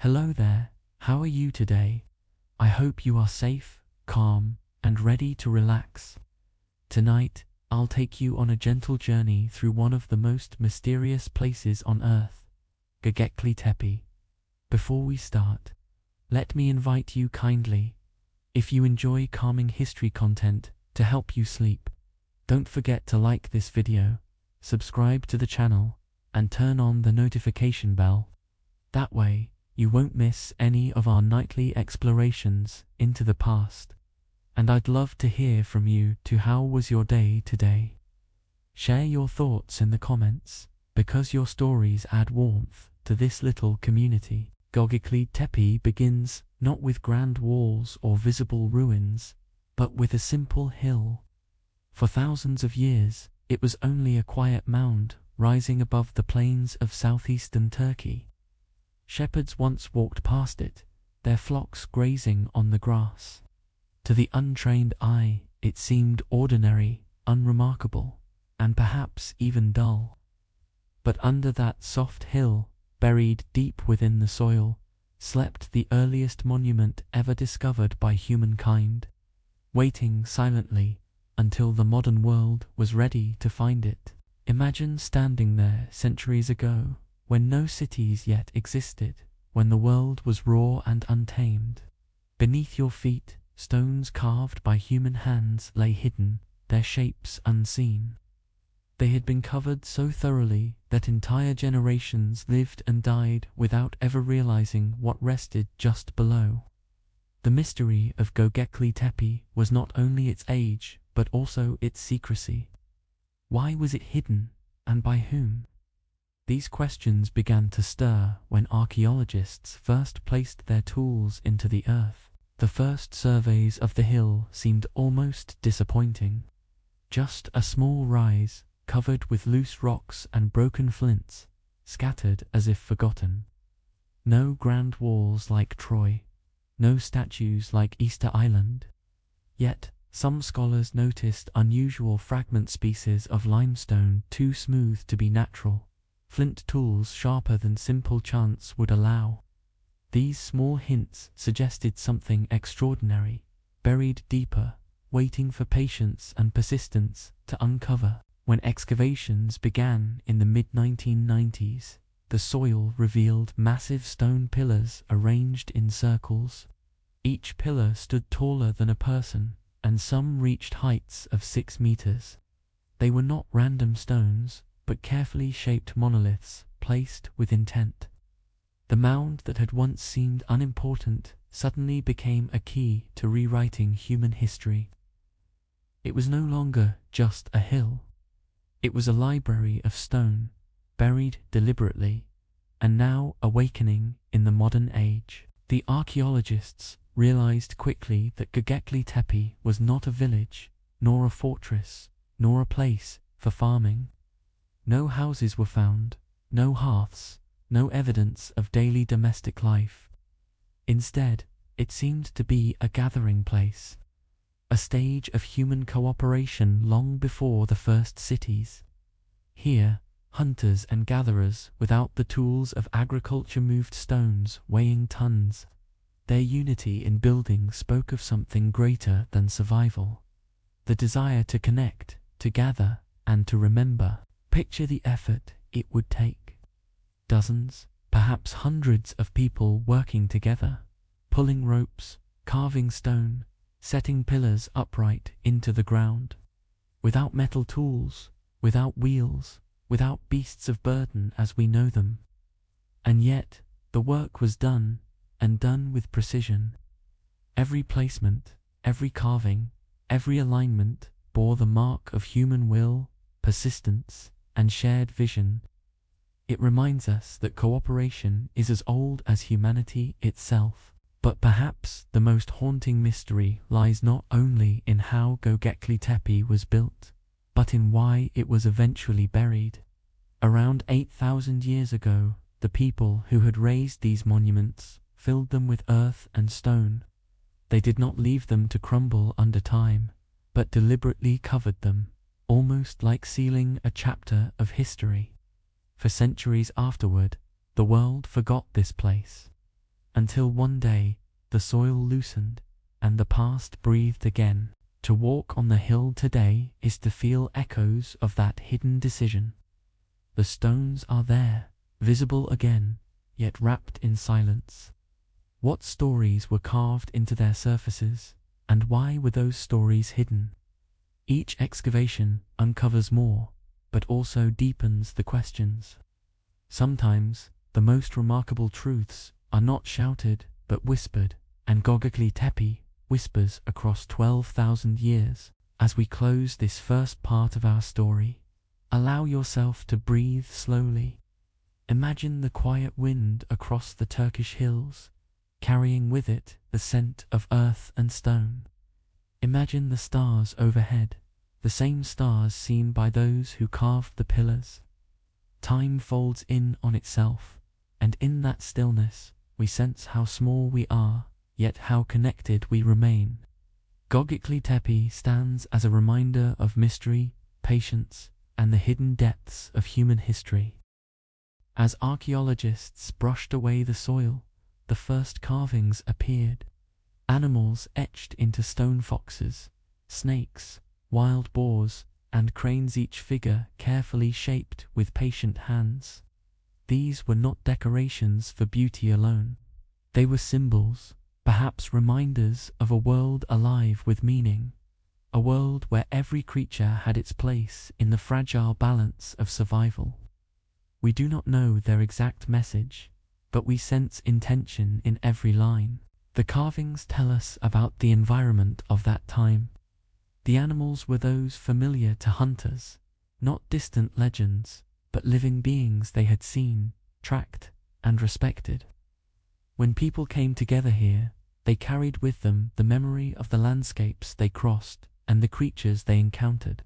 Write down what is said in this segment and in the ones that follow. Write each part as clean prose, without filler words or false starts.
Hello there, how are you today? I hope you are safe, calm, and ready to relax. Tonight, I'll take you on a gentle journey through one of the most mysterious places on Earth, Göbekli Tepe. Before we start, let me invite you kindly, if you enjoy calming history content to help you sleep, don't forget to like this video, subscribe to the channel, and turn on the notification bell. That way, you won't miss any of our nightly explorations into the past. And I'd love to hear from you too. How was your day today? Share your thoughts in the comments, because your stories add warmth to this little community. Göbekli Tepe begins not with grand walls or visible ruins, but with a simple hill. For thousands of years, it was only a quiet mound rising above the plains of southeastern Turkey. Shepherds once walked past it, their flocks grazing on the grass. To the untrained eye, it seemed ordinary, unremarkable, and perhaps even dull. But under that soft hill, buried deep within the soil, slept the earliest monument ever discovered by humankind, waiting silently until the modern world was ready to find it. Imagine standing there centuries ago, when no cities yet existed, when the world was raw and untamed. Beneath your feet, stones carved by human hands lay hidden, their shapes unseen. They had been covered so thoroughly that entire generations lived and died without ever realizing what rested just below. The mystery of Göbekli Tepe was not only its age, but also its secrecy. Why was it hidden, and by whom? These questions began to stir when archaeologists first placed their tools into the earth. The first surveys of the hill seemed almost disappointing. Just a small rise, covered with loose rocks and broken flints, scattered as if forgotten. No grand walls like Troy, no statues like Easter Island. Yet, some scholars noticed unusual fragment species of limestone too smooth to be natural, flint tools sharper than simple chance would allow. These small hints suggested something extraordinary, buried deeper, waiting for patience and persistence to uncover. When excavations began in the mid-1990s, the soil revealed massive stone pillars arranged in circles. Each pillar stood taller than a person, and some reached heights of 6 meters. They were not random stones, but carefully shaped monoliths placed with intent. The mound that had once seemed unimportant suddenly became a key to rewriting human history. It was no longer just a hill. It was a library of stone, buried deliberately, and now awakening in the modern age. The archaeologists realized quickly that Göbekli Tepe was not a village, nor a fortress, nor a place for farming. No houses were found, no hearths, no evidence of daily domestic life. Instead, it seemed to be a gathering place, a stage of human cooperation long before the first cities. Here, hunters and gatherers without the tools of agriculture moved stones weighing tons. Their unity in building spoke of something greater than survival, the desire to connect, to gather, and to remember. Picture the effort it would take. Dozens, perhaps hundreds of people working together, pulling ropes, carving stone, setting pillars upright into the ground. Without metal tools, without wheels, without beasts of burden as we know them. And yet, the work was done, and done with precision. Every placement, every carving, every alignment bore the mark of human will, persistence, and shared vision. It reminds us that cooperation is as old as humanity itself. But perhaps the most haunting mystery lies not only in how Göbekli Tepe was built, but in why it was eventually buried. Around 8,000 years ago, the people who had raised these monuments filled them with earth and stone. They did not leave them to crumble under time, but deliberately covered them, almost like sealing a chapter of history. For centuries afterward, the world forgot this place. until one day the soil loosened and the past breathed again. To walk on the hill today is to feel echoes of that hidden decision. The stones are there, visible again, yet wrapped in silence. What stories were carved into their surfaces, and why were those stories hidden? Each excavation uncovers more, but also deepens the questions. Sometimes, the most remarkable truths are not shouted, but whispered, and Göbekli Tepe whispers across 12,000 years. As we close this first part of our story, allow yourself to breathe slowly. Imagine the quiet wind across the Turkish hills, carrying with it the scent of earth and stone. Imagine the stars overhead, the same stars seen by those who carved the pillars. Time folds in on itself, and in that stillness, we sense how small we are, yet how connected we remain. Göbekli Tepe stands as a reminder of mystery, patience, and the hidden depths of human history. As archaeologists brushed away the soil, the first carvings appeared. Animals etched into stone, foxes, snakes, wild boars, and cranes, each figure carefully shaped with patient hands. These were not decorations for beauty alone. They were symbols, perhaps reminders of a world alive with meaning, a world where every creature had its place in the fragile balance of survival. We do not know their exact message, but we sense intention in every line. The carvings tell us about the environment of that time. The animals were those familiar to hunters, not distant legends, but living beings they had seen, tracked, and respected. When people came together here, they carried with them the memory of the landscapes they crossed and the creatures they encountered.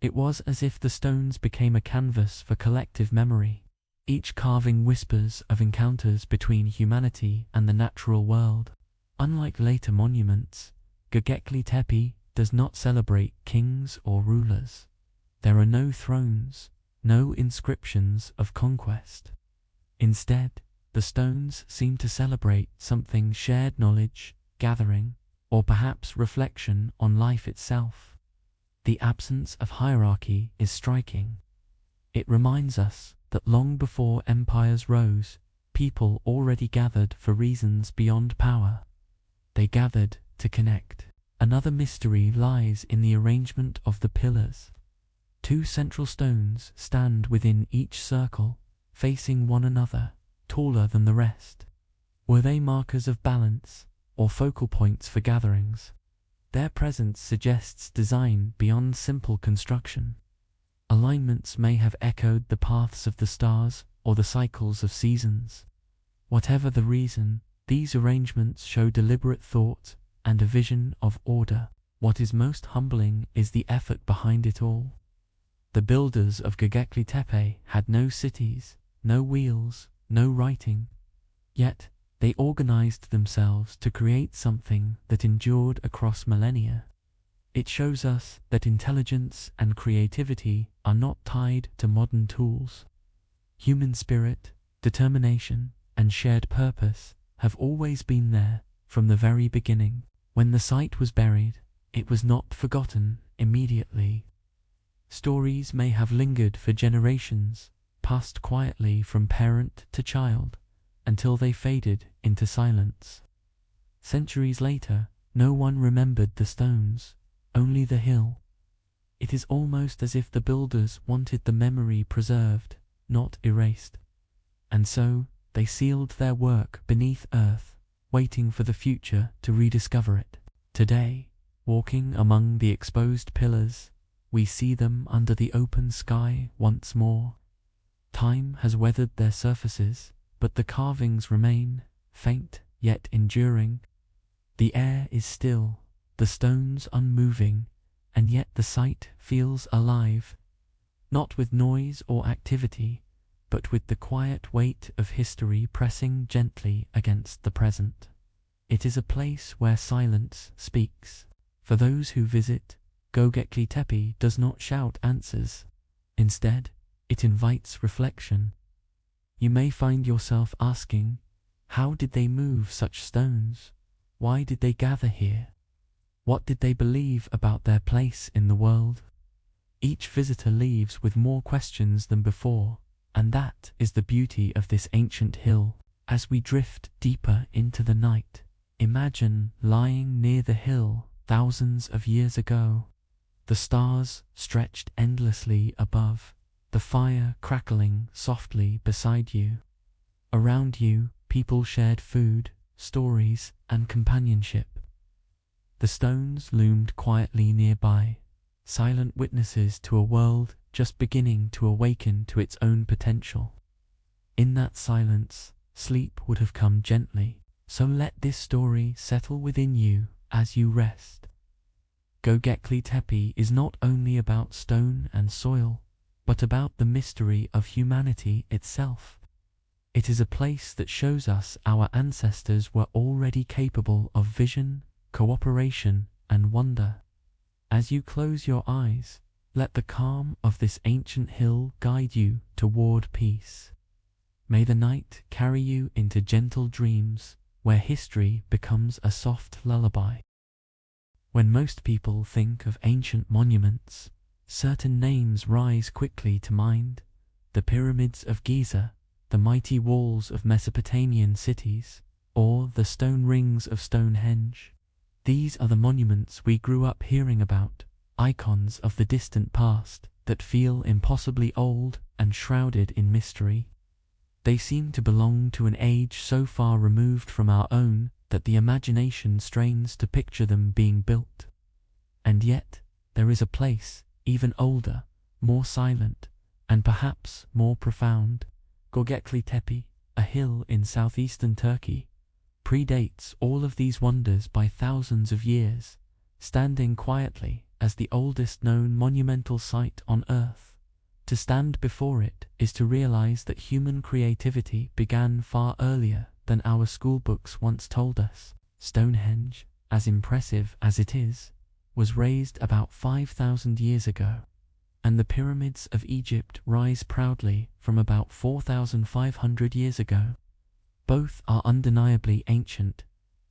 It was as if the stones became a canvas for collective memory. Each carving whispers of encounters between humanity and the natural world. Unlike later monuments, Göbekli Tepe does not celebrate kings or rulers. There are no thrones, no inscriptions of conquest. Instead, the stones seem to celebrate something: shared knowledge, gathering, or perhaps reflection on life itself. The absence of hierarchy is striking. It reminds us that long before empires rose, people already gathered for reasons beyond power. They gathered to connect. Another mystery lies in the arrangement of the pillars. Two central stones stand within each circle, facing one another, taller than the rest. Were they markers of balance, or focal points for gatherings? Their presence suggests design beyond simple construction. Alignments may have echoed the paths of the stars or the cycles of seasons. Whatever the reason, these arrangements show deliberate thought and a vision of order. What is most humbling is the effort behind it all. The builders of Göbekli Tepe had no cities, no wheels, no writing. Yet, they organized themselves to create something that endured across millennia. It shows us that intelligence and creativity are not tied to modern tools. Human spirit, determination, and shared purpose have always been there from the very beginning. When the site was buried, it was not forgotten immediately. Stories may have lingered for generations, passed quietly from parent to child, until they faded into silence. Centuries later, no one remembered the stones, only the hill. It is almost as if the builders wanted the memory preserved, not erased. And so, they sealed their work beneath earth, waiting for the future to rediscover it. Today, walking among the exposed pillars, we see them under the open sky once more. Time has weathered their surfaces, but the carvings remain, faint yet enduring. The air is still, the stones unmoving, and yet the site feels alive, not with noise or activity, but with the quiet weight of history pressing gently against the present. It is a place where silence speaks. For those who visit, Göbekli Tepe does not shout answers. Instead, it invites reflection. You may find yourself asking, How did they move such stones? Why did they gather here? What did they believe about their place in the world? Each visitor leaves with more questions than before, and that is the beauty of this ancient hill. As we drift deeper into the night, imagine lying near the hill thousands of years ago. The stars stretched endlessly above, the fire crackling softly beside you. Around you, people shared food, stories, and companionship. The stones loomed quietly nearby, silent witnesses to a world just beginning to awaken to its own potential. In that silence, sleep would have come gently, so let this story settle within you as you rest. Göbekli Tepe is not only about stone and soil, but about the mystery of humanity itself. It is a place that shows us our ancestors were already capable of vision, cooperation, and wonder. As you close your eyes, let the calm of this ancient hill guide you toward peace. May the night carry you into gentle dreams, where history becomes a soft lullaby. When most people think of ancient monuments, certain names rise quickly to mind: the pyramids of Giza, the mighty walls of Mesopotamian cities, or the stone rings of Stonehenge. These are the monuments we grew up hearing about, icons of the distant past that feel impossibly old and shrouded in mystery. They seem to belong to an age so far removed from our own that the imagination strains to picture them being built. And yet, there is a place, even older, more silent, and perhaps more profound. Göbekli Tepe, a hill in southeastern Turkey, predates all of these wonders by thousands of years, standing quietly as the oldest known monumental site on Earth. To stand before it is to realize that human creativity began far earlier than our schoolbooks once told us. Stonehenge, as impressive as it is, was raised about 5,000 years ago, and the pyramids of Egypt rise proudly from about 4,500 years ago. Both are undeniably ancient,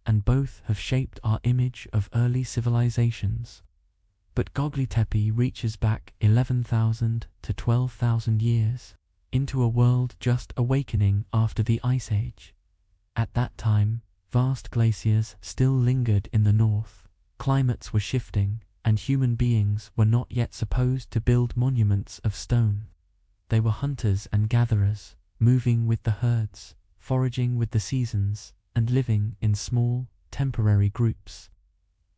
and both have shaped our image of early civilizations. But Göbekli Tepe reaches back 11,000 to 12,000 years, into a world just awakening after the Ice Age. At that time, vast glaciers still lingered in the north, climates were shifting, and human beings were not yet supposed to build monuments of stone. They were hunters and gatherers, moving with the herds, foraging with the seasons, and living in small, temporary groups.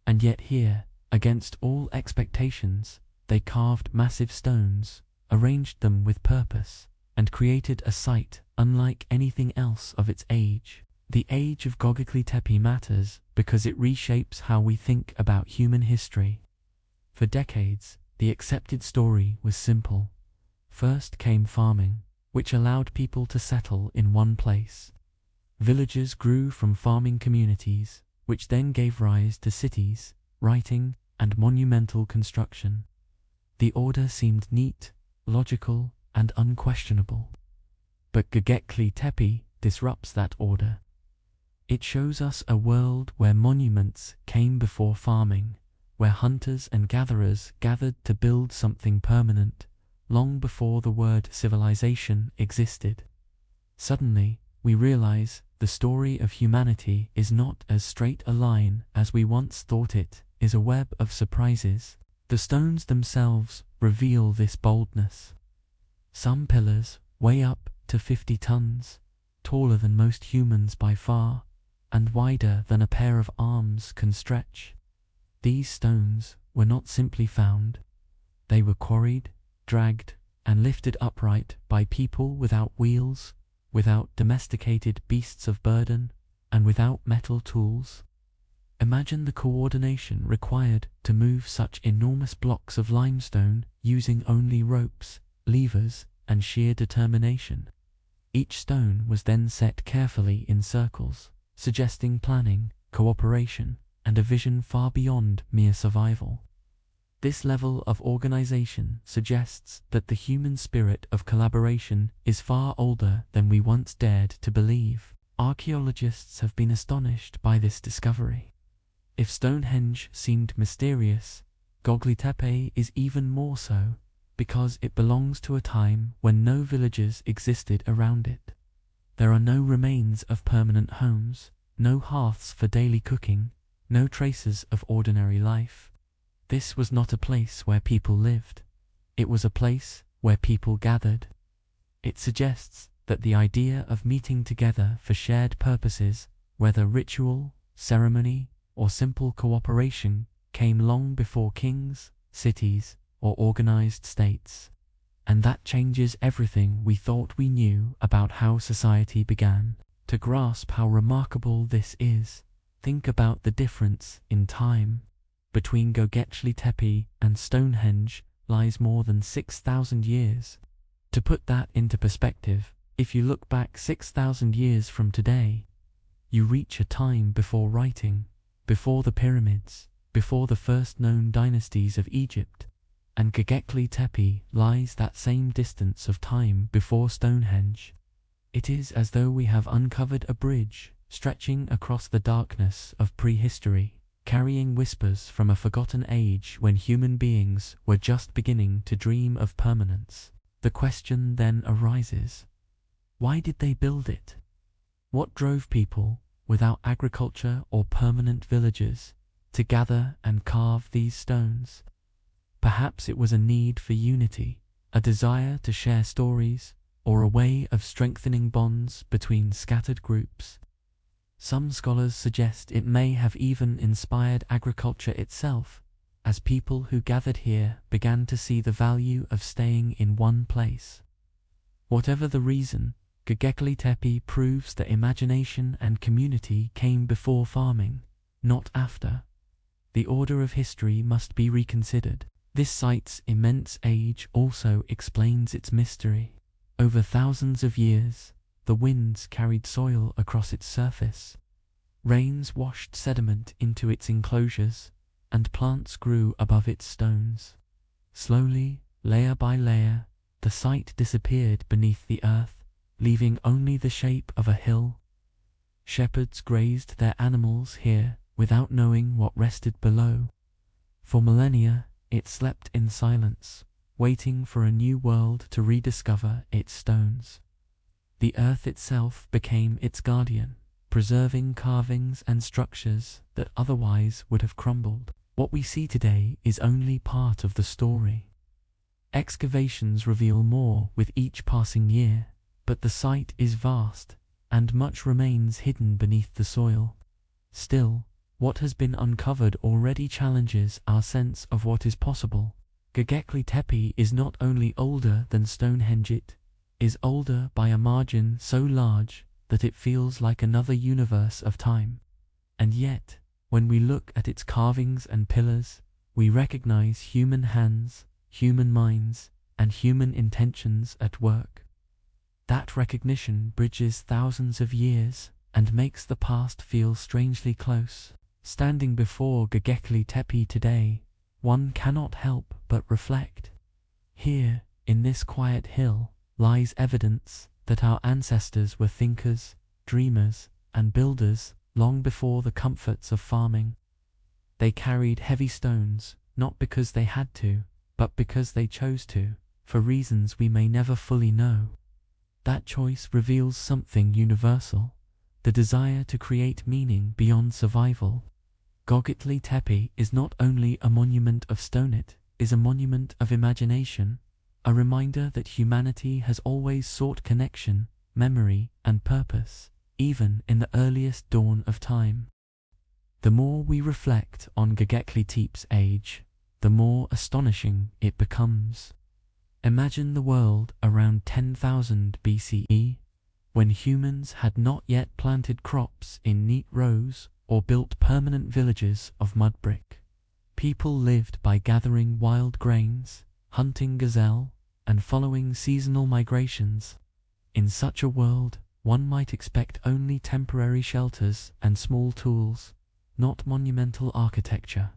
And yet here, against all expectations, they carved massive stones, arranged them with purpose, and created a site unlike anything else of its age. The age of Göbekli Tepe matters because it reshapes how we think about human history. For decades, the accepted story was simple. First came farming, which allowed people to settle in one place. Villages grew from farming communities, which then gave rise to cities, writing, and monumental construction. The order seemed neat, logical, and unquestionable. But Göbekli Tepe disrupts that order. It shows us a world where monuments came before farming, where hunters and gatherers gathered to build something permanent, long before the word civilization existed. Suddenly, we realize the story of humanity is not as straight a line as we once thought it is a web of surprises. The stones themselves reveal this boldness. Some pillars weigh up to 50 tons, taller than most humans by far, and wider than a pair of arms can stretch. These stones were not simply found. They were quarried, dragged, and lifted upright by people without wheels, without domesticated beasts of burden, and without metal tools. Imagine the coordination required to move such enormous blocks of limestone using only ropes, levers, and sheer determination. Each stone was then set carefully in circles, suggesting planning, cooperation, and a vision far beyond mere survival. This level of organization suggests that the human spirit of collaboration is far older than we once dared to believe. Archaeologists have been astonished by this discovery. If Stonehenge seemed mysterious, Göbekli Tepe is even more so, because it belongs to a time when no villages existed around it. There are no remains of permanent homes, no hearths for daily cooking, no traces of ordinary life. This was not a place where people lived. It was a place where people gathered. It suggests that the idea of meeting together for shared purposes, whether ritual, ceremony, or simple cooperation, came long before kings, cities, or organized states. And that changes everything we thought we knew about how society began. To grasp how remarkable this is, think about the difference in time. Between Göbekli Tepe and Stonehenge lies more than 6,000 years. To put that into perspective, if you look back 6,000 years from today, you reach a time before writing, before the pyramids, before the first known dynasties of Egypt, and Göbekli Tepe lies that same distance of time before Stonehenge. It is as though we have uncovered a bridge stretching across the darkness of prehistory, carrying whispers from a forgotten age when human beings were just beginning to dream of permanence. The question then arises, why did they build it? What drove people, without agriculture or permanent villages, to gather and carve these stones? Perhaps it was a need for unity, a desire to share stories, or a way of strengthening bonds between scattered groups. Some scholars suggest it may have even inspired agriculture itself, as people who gathered here began to see the value of staying in one place. Whatever the reason, Göbekli Tepe proves that imagination and community came before farming, not after. The order of history must be reconsidered. This site's immense age also explains its mystery. Over thousands of years, the winds carried soil across its surface. Rains washed sediment into its enclosures, and plants grew above its stones. Slowly, layer by layer, the site disappeared beneath the earth, leaving only the shape of a hill. Shepherds grazed their animals here without knowing what rested below. For millennia, it slept in silence, waiting for a new world to rediscover its stones. The earth itself became its guardian, preserving carvings and structures that otherwise would have crumbled. What we see today is only part of the story. Excavations reveal more with each passing year, but the site is vast, and much remains hidden beneath the soil. Still, what has been uncovered already challenges our sense of what is possible. Göbekli Tepe is not only older than Stonehenge, it is older by a margin so large that it feels like another universe of time. And yet, when we look at its carvings and pillars, we recognize human hands, human minds, and human intentions at work. That recognition bridges thousands of years and makes the past feel strangely close. Standing before Göbekli Tepe today, one cannot help but reflect. Here, in this quiet hill, lies evidence that our ancestors were thinkers, dreamers, and builders long before the comforts of farming. They carried heavy stones, not because they had to, but because they chose to, for reasons we may never fully know. That choice reveals something universal, the desire to create meaning beyond survival. Göbekli Tepe is not only a monument of stone, it is a monument of imagination, a reminder that humanity has always sought connection, memory, and purpose, even in the earliest dawn of time. The more we reflect on Göbekli Tepe's age, the more astonishing it becomes. Imagine the world around 10,000 BCE, when humans had not yet planted crops in neat rows or built permanent villages of mud brick. People lived by gathering wild grains, hunting gazelle, and following seasonal migrations. In such a world, one might expect only temporary shelters and small tools, not monumental architecture.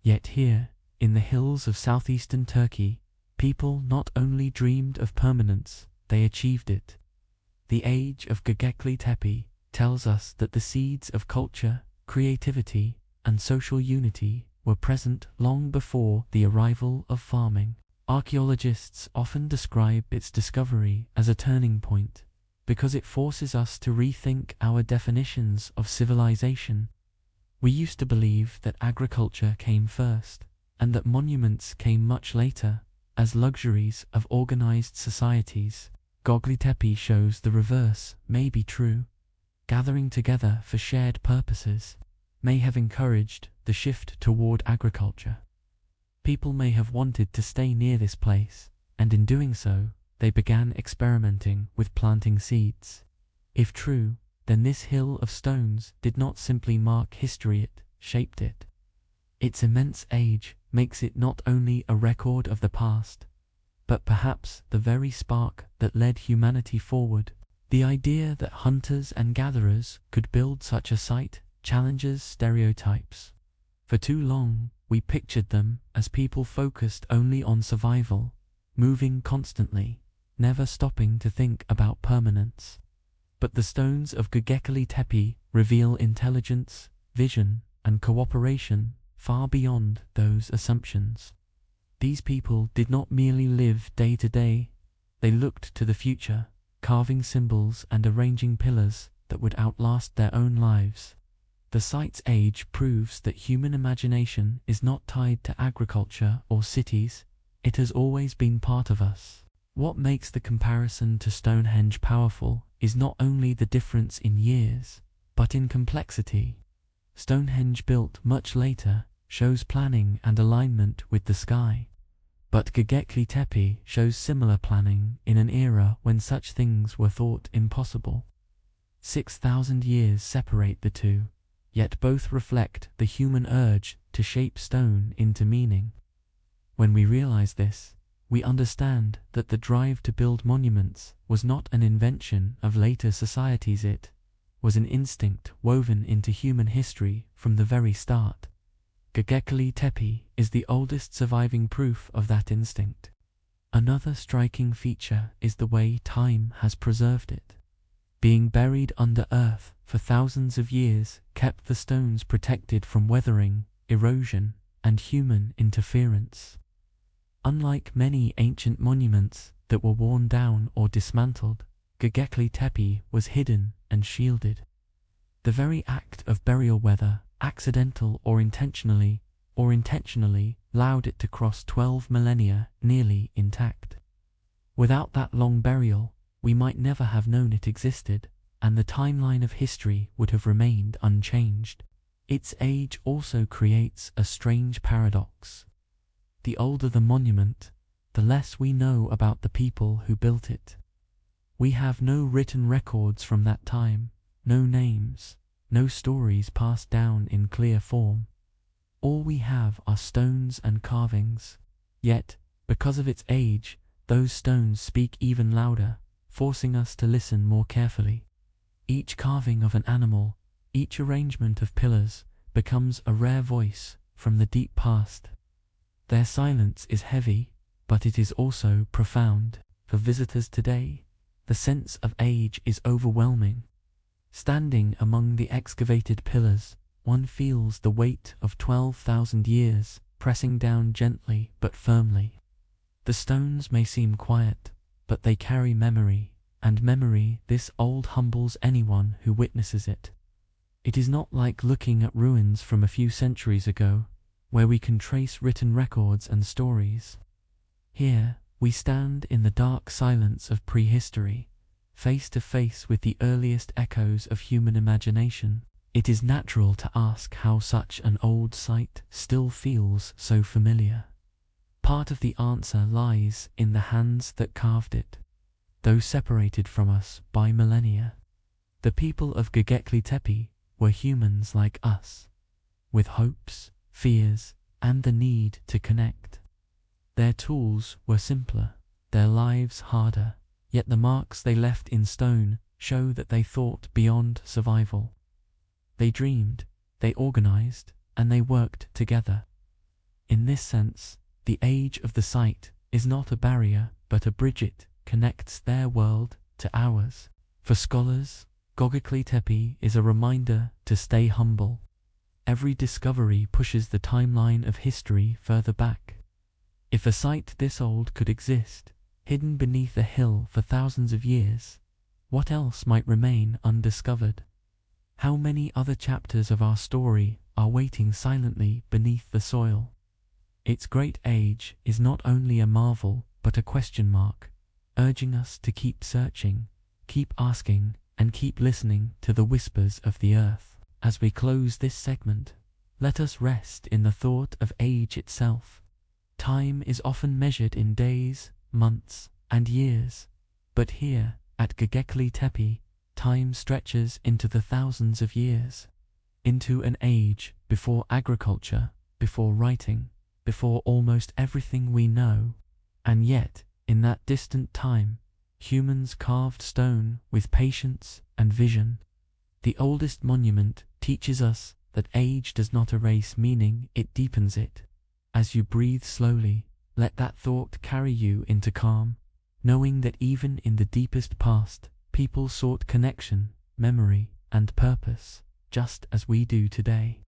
Yet here, in the hills of southeastern Turkey, people not only dreamed of permanence, they achieved it. The age of Göbekli Tepe tells us that the seeds of culture, creativity, and social unity were present long before the arrival of farming. Archaeologists often describe its discovery as a turning point because it forces us to rethink our definitions of civilization. We used to believe that agriculture came first, and that monuments came much later, as luxuries of organized societies. Göbekli Tepe shows the reverse may be true. Gathering together for shared purposes may have encouraged the shift toward agriculture. People may have wanted to stay near this place, and in doing so, they began experimenting with planting seeds. If true, then this hill of stones did not simply mark history, it shaped it. Its immense age makes it not only a record of the past, but perhaps the very spark that led humanity forward. The idea that hunters and gatherers could build such a site challenges stereotypes. For too long, we pictured them as people focused only on survival, moving constantly, never stopping to think about permanence. But the stones of Göbekli Tepe reveal intelligence, vision, and cooperation far beyond those assumptions. These people did not merely live day to day, they looked to the future, carving symbols and arranging pillars that would outlast their own lives. The site's age proves that human imagination is not tied to agriculture or cities, it has always been part of us. What makes the comparison to Stonehenge powerful is not only the difference in years, but in complexity. Stonehenge, built much later, shows planning and alignment with the sky. But Göbekli Tepe shows similar planning in an era when such things were thought impossible. 6,000 years separate the two, yet both reflect the human urge to shape stone into meaning. When we realize this, we understand that the drive to build monuments was not an invention of later societies, it was an instinct woven into human history from the very start. Göbekli Tepe is the oldest surviving proof of that instinct. Another striking feature is the way time has preserved it. Being buried under earth for thousands of years kept the stones protected from weathering, erosion, and human interference. Unlike many ancient monuments that were worn down or dismantled, Göbekli Tepe was hidden and shielded. The very act of burial, whether accidental or intentionally, allowed it to cross 12 millennia nearly intact. Without that long burial, we might never have known it existed, and the timeline of history would have remained unchanged. Its age also creates a strange paradox. The older the monument, the less we know about the people who built it. We have no written records from that time, no names, no stories passed down in clear form. All we have are stones and carvings. Yet, because of its age, those stones speak even louder, forcing us to listen more carefully. Each carving of an animal, each arrangement of pillars, becomes a rare voice from the deep past. Their silence is heavy, but it is also profound. For visitors today, the sense of age is overwhelming. Standing among the excavated pillars, one feels the weight of 12,000 years pressing down gently but firmly. The stones may seem quiet, but they carry memory, and memory this old humbles anyone who witnesses it. It is not like looking at ruins from a few centuries ago, where we can trace written records and stories. Here, we stand in the dark silence of prehistory, face to face with the earliest echoes of human imagination. It is natural to ask how such an old site still feels so familiar. Part of the answer lies in the hands that carved it. Though separated from us by millennia, the people of Göbekli Tepe were humans like us, with hopes, fears, and the need to connect. Their tools were simpler, their lives harder, yet the marks they left in stone show that they thought beyond survival. They dreamed, they organized, and they worked together. In this sense, the age of the site is not a barrier, but a bridge. It connects their world to ours. For scholars, Göbekli Tepe is a reminder to stay humble. Every discovery pushes the timeline of history further back. If a site this old could exist, hidden beneath a hill for thousands of years, what else might remain undiscovered? How many other chapters of our story are waiting silently beneath the soil? Its great age is not only a marvel but a question mark, urging us to keep searching, keep asking, and keep listening to the whispers of the earth. As we close this segment, let us rest in the thought of age itself. Time is often measured in days, months, and years, but here, at Göbekli Tepe, time stretches into the thousands of years, into an age before agriculture, before writing, before almost everything we know. And yet, in that distant time, humans carved stone with patience and vision. The oldest monument teaches us that age does not erase meaning, it deepens it. As you breathe slowly, let that thought carry you into calm, knowing that even in the deepest past, people sought connection, memory, and purpose, just as we do today.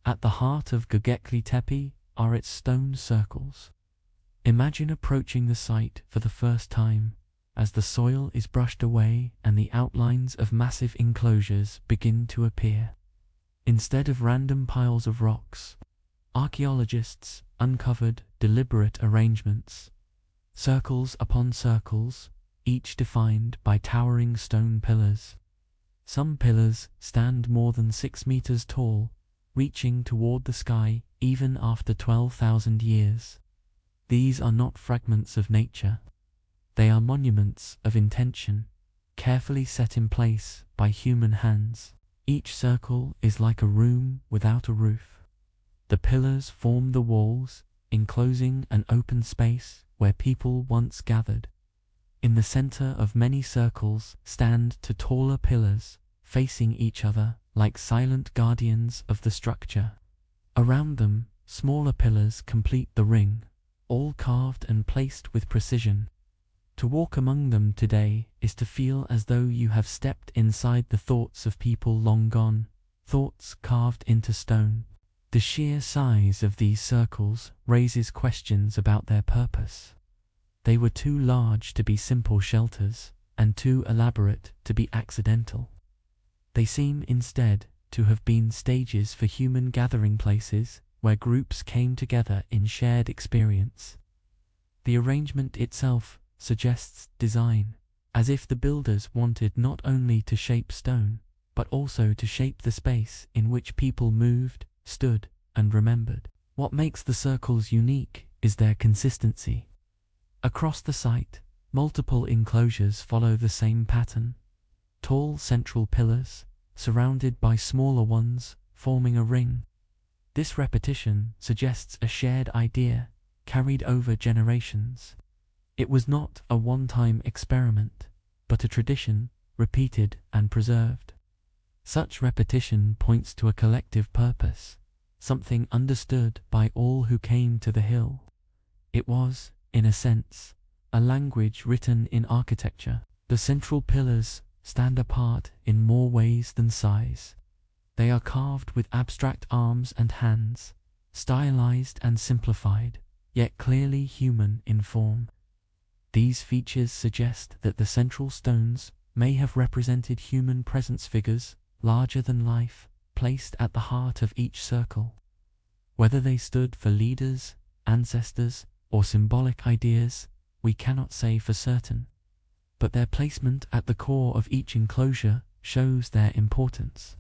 At the heart of Göbekli Tepe are its stone circles. Imagine approaching the site for the first time, as the soil is brushed away and the outlines of massive enclosures begin to appear. Instead of random piles of rocks, archaeologists uncovered deliberate arrangements, circles upon circles, each defined by towering stone pillars. Some pillars stand more than 6 meters tall, reaching toward the sky even after 12,000 years. These are not fragments of nature. They are monuments of intention, carefully set in place by human hands. Each circle is like a room without a roof. The pillars form the walls, enclosing an open space where people once gathered. In the center of many circles stand two taller pillars, facing each other like silent guardians of the structure. Around them, smaller pillars complete the ring, all carved and placed with precision. To walk among them today is to feel as though you have stepped inside the thoughts of people long gone, thoughts carved into stone. The sheer size of these circles raises questions about their purpose. They were too large to be simple shelters, and too elaborate to be accidental. They seem instead to have been stages for human gathering places where groups came together in shared experience. The arrangement itself suggests design, as if the builders wanted not only to shape stone, but also to shape the space in which people moved, stood, and remembered. What makes the circles unique is their consistency. Across the site, multiple enclosures follow the same pattern. Tall central pillars, surrounded by smaller ones, forming a ring. This repetition suggests a shared idea, carried over generations. It was not a one-time experiment, but a tradition, repeated and preserved. Such repetition points to a collective purpose, something understood by all who came to the hill. It was, in a sense, a language written in architecture. The central pillars stand apart in more ways than size. They are carved with abstract arms and hands, stylized and simplified, yet clearly human in form. These features suggest that the central stones may have represented human presence figures, larger than life, placed at the heart of each circle. Whether they stood for leaders, ancestors, or symbolic ideas, we cannot say for certain. But their placement at the core of each enclosure shows their importance.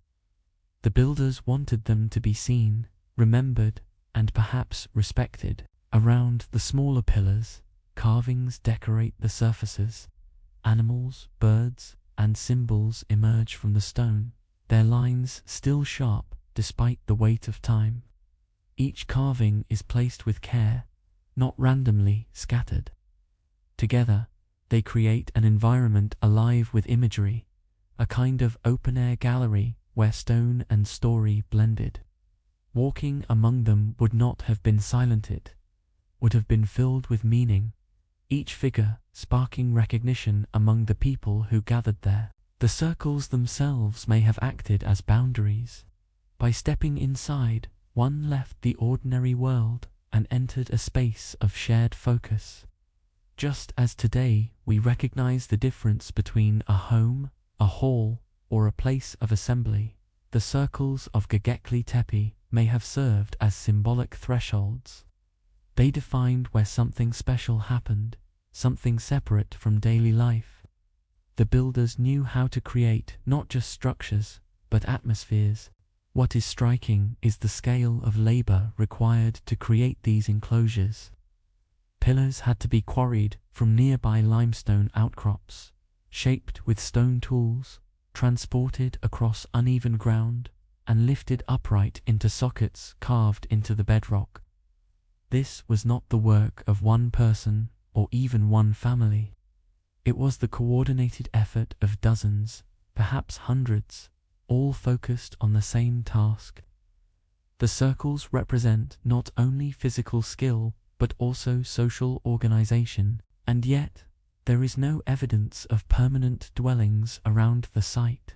The builders wanted them to be seen, remembered, and perhaps respected. Around the smaller pillars, carvings decorate the surfaces. Animals, birds, and symbols emerge from the stone, their lines still sharp despite the weight of time. Each carving is placed with care, not randomly scattered. Together, they create an environment alive with imagery, a kind of open-air gallery where stone and story blended. Walking among them would not have been silented, would have been filled with meaning, each figure sparking recognition among the people who gathered there. The circles themselves may have acted as boundaries. By stepping inside, one left the ordinary world and entered a space of shared focus. Just as today we recognize the difference between a home, a hall, or a place of assembly, the circles of Göbekli Tepe may have served as symbolic thresholds. They defined where something special happened, something separate from daily life. The builders knew how to create not just structures, but atmospheres. What is striking is the scale of labor required to create these enclosures. Pillars had to be quarried from nearby limestone outcrops, shaped with stone tools, transported across uneven ground, and lifted upright into sockets carved into the bedrock. This was not the work of one person or even one family. It was the coordinated effort of dozens, perhaps hundreds, all focused on the same task. The circles represent not only physical skill, but also social organization, and yet there is no evidence of permanent dwellings around the site.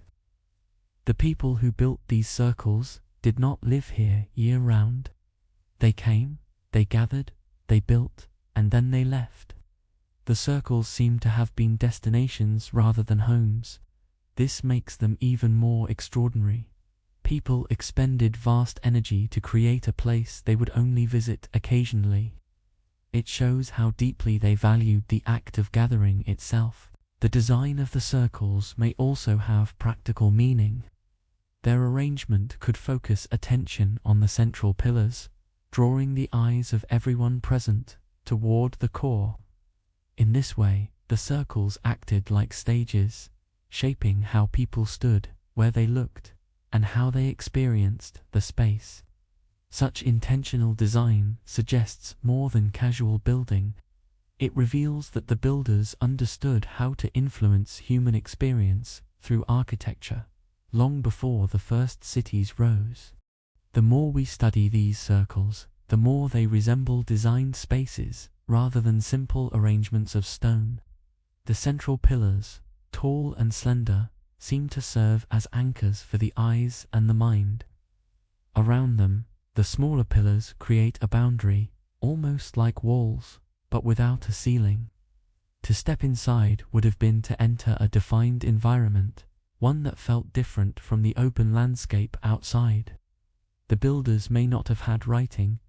The people who built these circles did not live here year-round. They came, they gathered, they built, and then they left. The circles seem to have been destinations rather than homes. This makes them even more extraordinary. People expended vast energy to create a place they would only visit occasionally. It shows how deeply they valued the act of gathering itself. The design of the circles may also have practical meaning. Their arrangement could focus attention on the central pillars, drawing the eyes of everyone present toward the core. In this way, the circles acted like stages, shaping how people stood, where they looked, and how they experienced the space. Such intentional design suggests more than casual building. It reveals that the builders understood how to influence human experience through architecture, long before the first cities rose. The more we study these circles, the more they resemble designed spaces rather than simple arrangements of stone. The central pillars, tall and slender, seem to serve as anchors for the eyes and the mind. Around them, the smaller pillars create a boundary, almost like walls, but without a ceiling. To step inside would have been to enter a defined environment, one that felt different from the open landscape outside. The builders may not have had writing,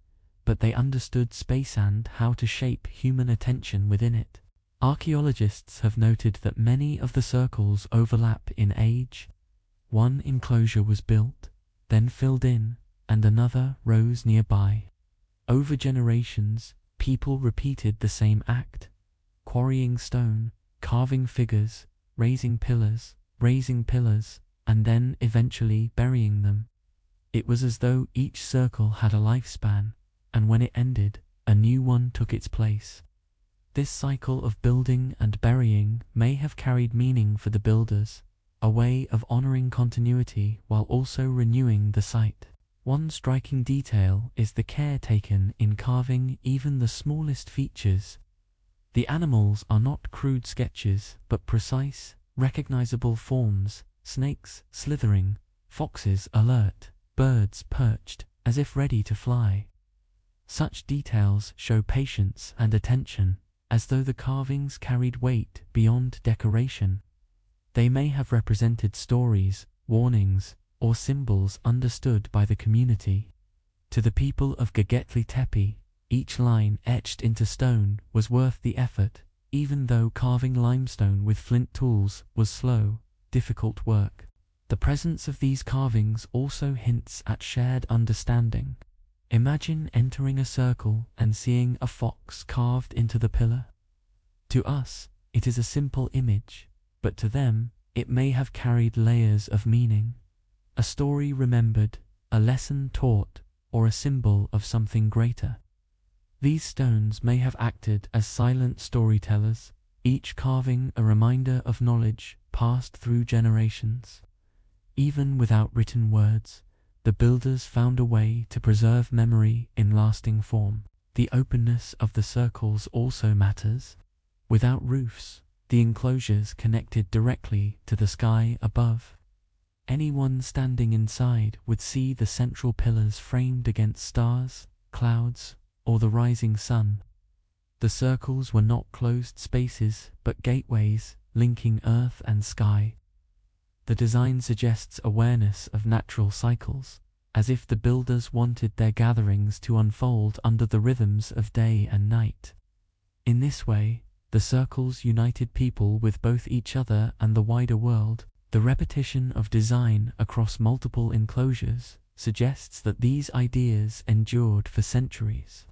but they understood space and how to shape human attention within it. Archaeologists have noted that many of the circles overlap in age. One enclosure was built, then filled in, and another rose nearby. Over generations, people repeated the same act, quarrying stone, carving figures, raising pillars, and then eventually burying them. It was as though each circle had a lifespan, and when it ended, a new one took its place. This cycle of building and burying may have carried meaning for the builders, a way of honoring continuity while also renewing the site. One striking detail is the care taken in carving even the smallest features. The animals are not crude sketches, but precise, recognizable forms: snakes slithering, foxes alert, birds perched, as if ready to fly. Such details show patience and attention, as though the carvings carried weight beyond decoration. They may have represented stories, warnings, or symbols understood by the community. To the people of Göbekli Tepe, each line etched into stone was worth the effort, even though carving limestone with flint tools was slow, difficult work. The presence of these carvings also hints at shared understanding. Imagine entering a circle and seeing a fox carved into the pillar. To us, it is a simple image, but to them, it may have carried layers of meaning. A story remembered, a lesson taught, or a symbol of something greater. These stones may have acted as silent storytellers, each carving a reminder of knowledge passed through generations. Even without written words, the builders found a way to preserve memory in lasting form. The openness of the circles also matters. Without roofs, The enclosures connected directly to the sky above. Anyone standing inside would see the central pillars framed against stars, clouds, or the rising sun. The circles were not closed spaces, but gateways linking earth and sky. The design suggests awareness of natural cycles, as if the builders wanted their gatherings to unfold under the rhythms of day and night. In this way, the circles united people with both each other and the wider world. The repetition of design across multiple enclosures suggests that these ideas endured for centuries.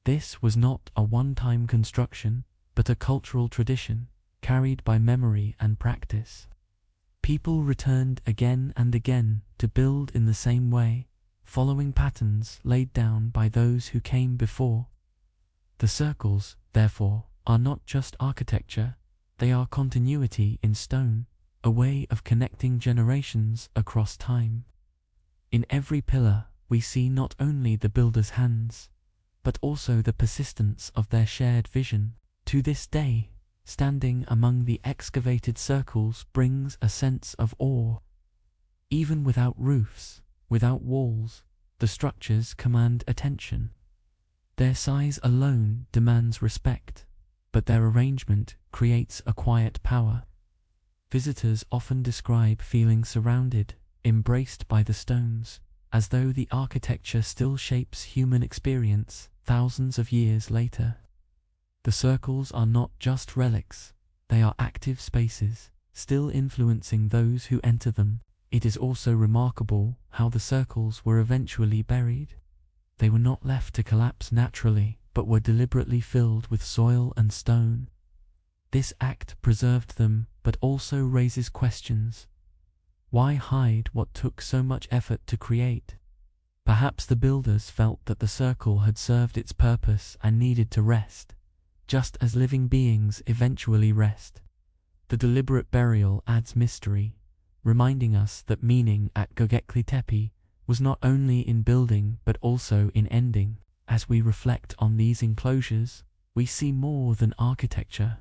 This was not a one-time construction, but a cultural tradition, carried by memory and practice. People returned again and again to build in the same way, following patterns laid down by those who came before. The circles, therefore, are not just architecture, they are continuity in stone, a way of connecting generations across time. In every pillar, we see not only the builder's hands, but also the persistence of their shared vision. To this day, standing among the excavated circles brings a sense of awe. Even without roofs, without walls, the structures command attention. Their size alone demands respect, but their arrangement creates a quiet power. Visitors often describe feeling surrounded, embraced by the stones, as though the architecture still shapes human experience thousands of years later. The circles are not just relics, they are active spaces, still influencing those who enter them. It is also remarkable how the circles were eventually buried. They were not left to collapse naturally, but were deliberately filled with soil and stone. This act preserved them, but also raises questions. Why hide what took so much effort to create? Perhaps the builders felt that the circle had served its purpose and needed to rest, just as living beings eventually rest. The deliberate burial adds mystery, reminding us that meaning at Göbekli Tepe was not only in building but also in ending. As we reflect on these enclosures, we see more than architecture.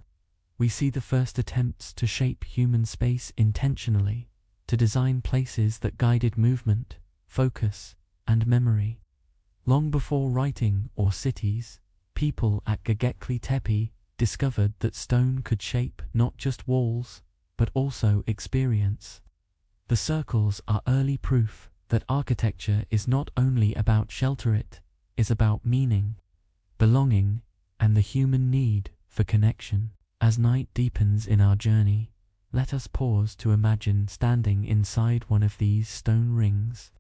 We see the first attempts to shape human space intentionally, to design places that guided movement, focus, and memory. Long before writing or cities, people at Göbekli Tepe discovered that stone could shape not just walls, but also experience. The circles are early proof that architecture is not only about shelter, it is about meaning, belonging, and the human need for connection. As night deepens in our journey, let us pause to imagine standing inside one of these stone rings.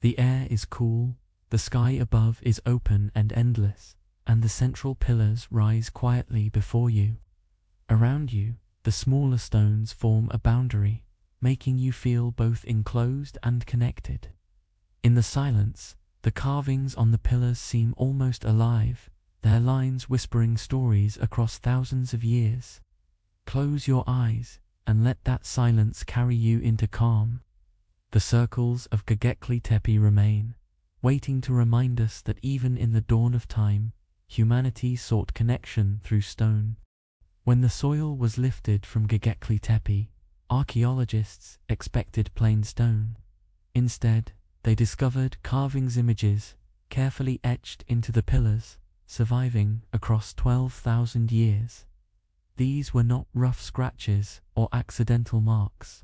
The air is cool, the sky above is open and endless, and the central pillars rise quietly before you. Around you, the smaller stones form a boundary, making you feel both enclosed and connected. In the silence, the carvings on the pillars seem almost alive, their lines whispering stories across thousands of years. Close your eyes and let that silence carry you into calm. The circles of Göbekli Tepe remain, waiting to remind us that even in the dawn of time, humanity sought connection through stone. When the soil was lifted from Göbekli Tepe, archaeologists expected plain stone. Instead, they discovered carvings, images, carefully etched into the pillars, surviving across 12,000 years. These were not rough scratches or accidental marks.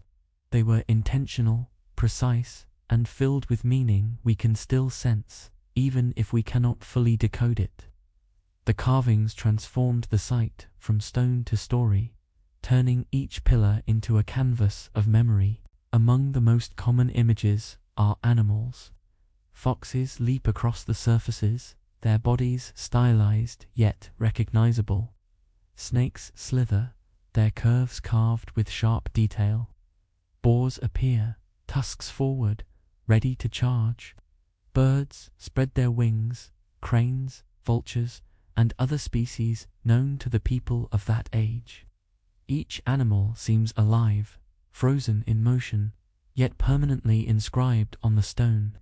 They were intentional, precise, and filled with meaning we can still sense, even if we cannot fully decode it. The carvings transformed the site from stone to story, turning each pillar into a canvas of memory. Among the most common images are animals. Foxes leap across the surfaces, their bodies stylized yet recognizable. Snakes slither, their curves carved with sharp detail. Boars appear, tusks forward, ready to charge. Birds spread their wings, cranes, vultures, and other species known to the people of that age. Each animal seems alive, frozen in motion, yet permanently inscribed on the stone.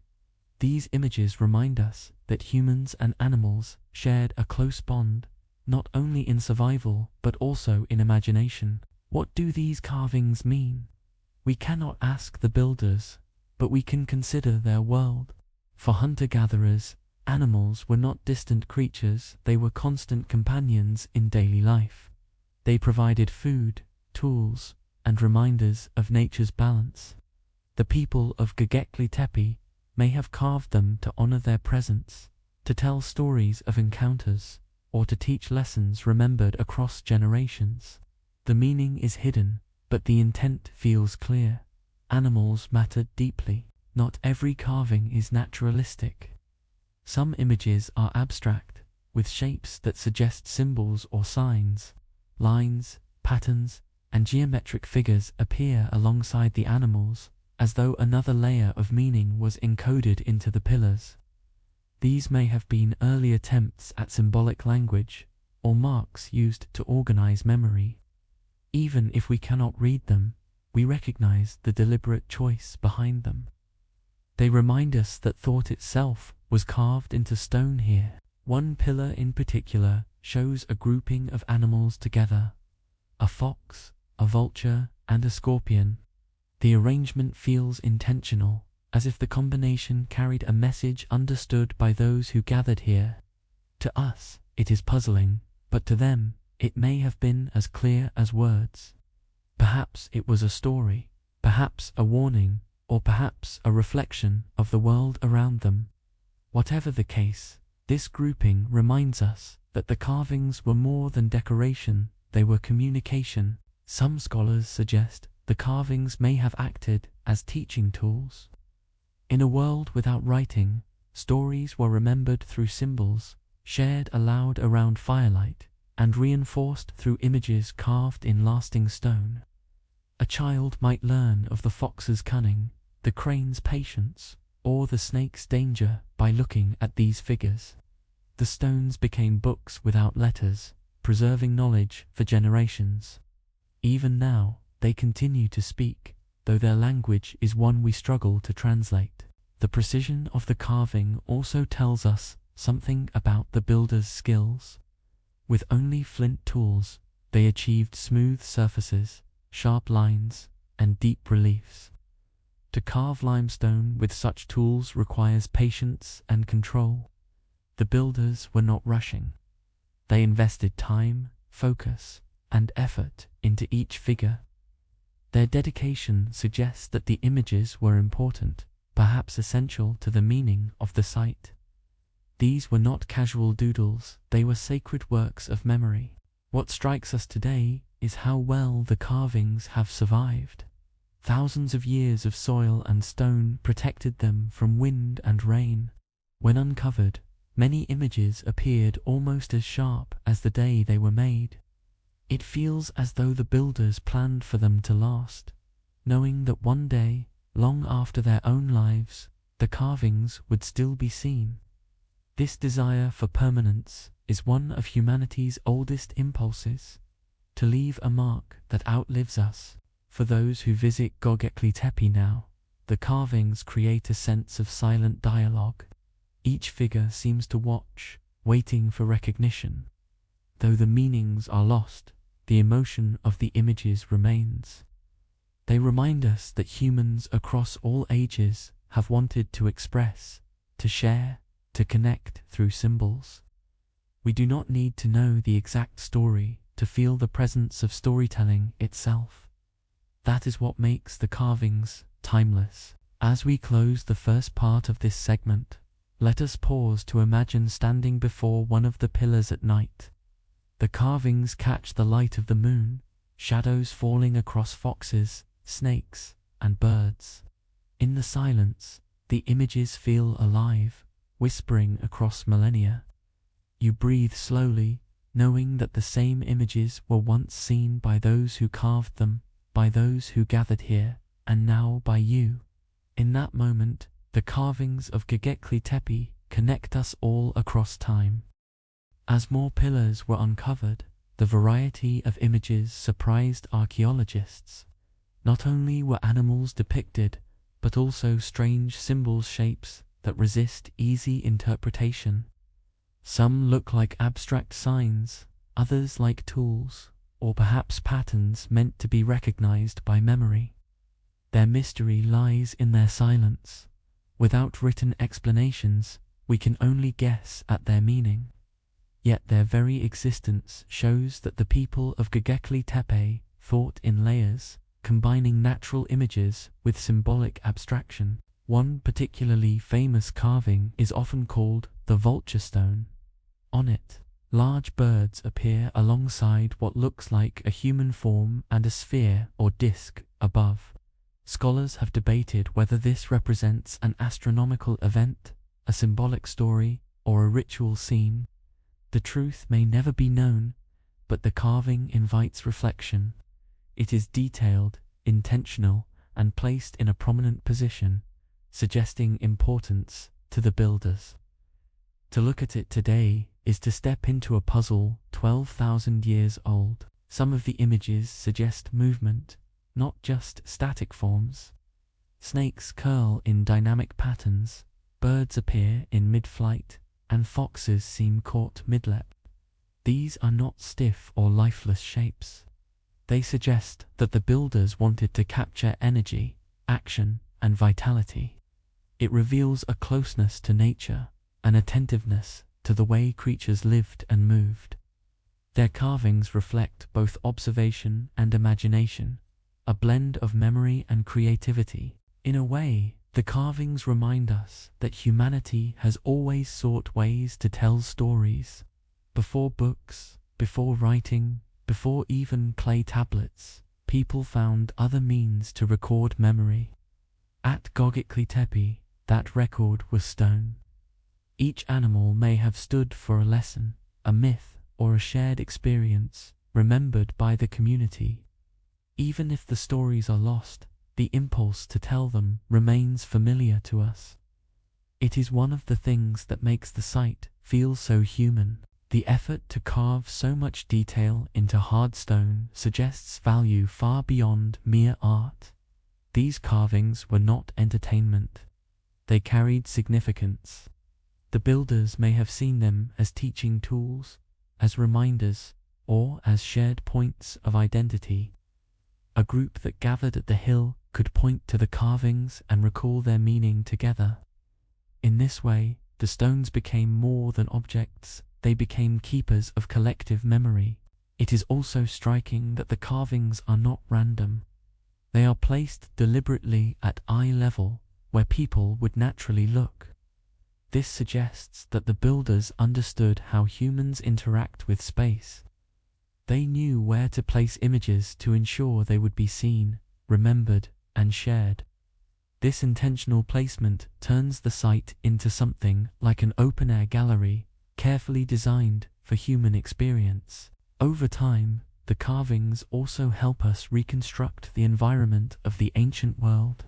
These images remind us that humans and animals shared a close bond, not only in survival but also in imagination. What do these carvings mean? We cannot ask the builders, but we can consider their world. For hunter-gatherers, animals were not distant creatures, they were constant companions in daily life. They provided food, tools, and reminders of nature's balance. The people of Göbekli Tepe may have carved them to honor their presence, to tell stories of encounters, or to teach lessons remembered across generations. The meaning is hidden, but the intent feels clear. Animals mattered deeply. Not every carving is naturalistic. Some images are abstract, with shapes that suggest symbols or signs. Lines, patterns, and geometric figures appear alongside the animals, as though another layer of meaning was encoded into the pillars. These may have been early attempts at symbolic language, or marks used to organize memory. Even if we cannot read them, we recognize the deliberate choice behind them. They remind us that thought itself was carved into stone here. One pillar in particular shows a grouping of animals together: a fox, a vulture, and a scorpion. The arrangement feels intentional, as if the combination carried a message understood by those who gathered here. To us, it is puzzling, but to them, it may have been as clear as words. Perhaps it was a story, perhaps a warning, or perhaps a reflection of the world around them. Whatever the case, this grouping reminds us that the carvings were more than decoration, they were communication. Some scholars suggest the carvings may have acted as teaching tools. In a world without writing, stories were remembered through symbols, shared aloud around firelight, and reinforced through images carved in lasting stone. A child might learn of the fox's cunning, the crane's patience, or the snake's danger by looking at these figures. The stones became books without letters, preserving knowledge for generations. Even now, they continue to speak, though their language is one we struggle to translate. The precision of the carving also tells us something about the builder's skills. With only flint tools, they achieved smooth surfaces, sharp lines, and deep reliefs. To carve limestone with such tools requires patience and control. The builders were not rushing. They invested time, focus, and effort into each figure. Their dedication suggests that the images were important, perhaps essential to the meaning of the site. These were not casual doodles, they were sacred works of memory. What strikes us today is how well the carvings have survived. Thousands of years of soil and stone protected them from wind and rain. When uncovered, many images appeared almost as sharp as the day they were made. It feels as though the builders planned for them to last, knowing that one day, long after their own lives, the carvings would still be seen. This desire for permanence is one of humanity's oldest impulses, to leave a mark that outlives us. For those who visit Göbekli Tepe now, the carvings create a sense of silent dialogue. Each figure seems to watch, waiting for recognition. Though the meanings are lost, the emotion of the images remains. They remind us that humans across all ages have wanted to express, to share, to connect through symbols. We do not need to know the exact story to feel the presence of storytelling itself. That is what makes the carvings timeless. As we close the first part of this segment, let us pause to imagine standing before one of the pillars at night. The carvings catch the light of the moon, shadows falling across foxes, snakes, and birds. In the silence, the images feel alive, whispering across millennia. You breathe slowly, knowing that the same images were once seen by those who carved them, by those who gathered here, and now by you. In that moment, the carvings of Göbekli Tepe connect us all across time. As more pillars were uncovered, the variety of images surprised archaeologists. Not only were animals depicted, but also strange symbol shapes that resist easy interpretation. Some look like abstract signs, others like tools, or perhaps patterns meant to be recognized by memory. Their mystery lies in their silence. Without written explanations, we can only guess at their meaning. Yet their very existence shows that the people of Göbekli Tepe thought in layers, combining natural images with symbolic abstraction. One particularly famous carving is often called the vulture stone. On it, large birds appear alongside what looks like a human form and a sphere or disc above. Scholars have debated whether this represents an astronomical event, a symbolic story, or a ritual scene. The truth may never be known, but the carving invites reflection. It is detailed, intentional, and placed in a prominent position, suggesting importance to the builders. To look at it today is to step into a puzzle 12,000 years old. Some of the images suggest movement, not just static forms. Snakes curl in dynamic patterns, birds appear in mid-flight, and foxes seem caught mid-lep. These are not stiff or lifeless shapes. They suggest that the builders wanted to capture energy, action, and vitality. It reveals a closeness to nature, an attentiveness to the way creatures lived and moved. Their carvings reflect both observation and imagination, a blend of memory and creativity. In a way, the carvings remind us that humanity has always sought ways to tell stories. Before books, before writing, before even clay tablets, people found other means to record memory. At Göbekli Tepe, that record was stone. Each animal may have stood for a lesson, a myth, or a shared experience, remembered by the community. Even if the stories are lost, the impulse to tell them remains familiar to us. It is one of the things that makes the site feel so human. The effort to carve so much detail into hard stone suggests value far beyond mere art. These carvings were not entertainment. They carried significance. The builders may have seen them as teaching tools, as reminders, or as shared points of identity. A group that gathered at the hill could point to the carvings and recall their meaning together. In this way, the stones became more than objects, they became keepers of collective memory. It is also striking that the carvings are not random. They are placed deliberately at eye level, where people would naturally look. This suggests that the builders understood how humans interact with space. They knew where to place images to ensure they would be seen, remembered, and shared. This intentional placement turns the site into something like an open-air gallery, carefully designed for human experience. Over time, the carvings also help us reconstruct the environment of the ancient world.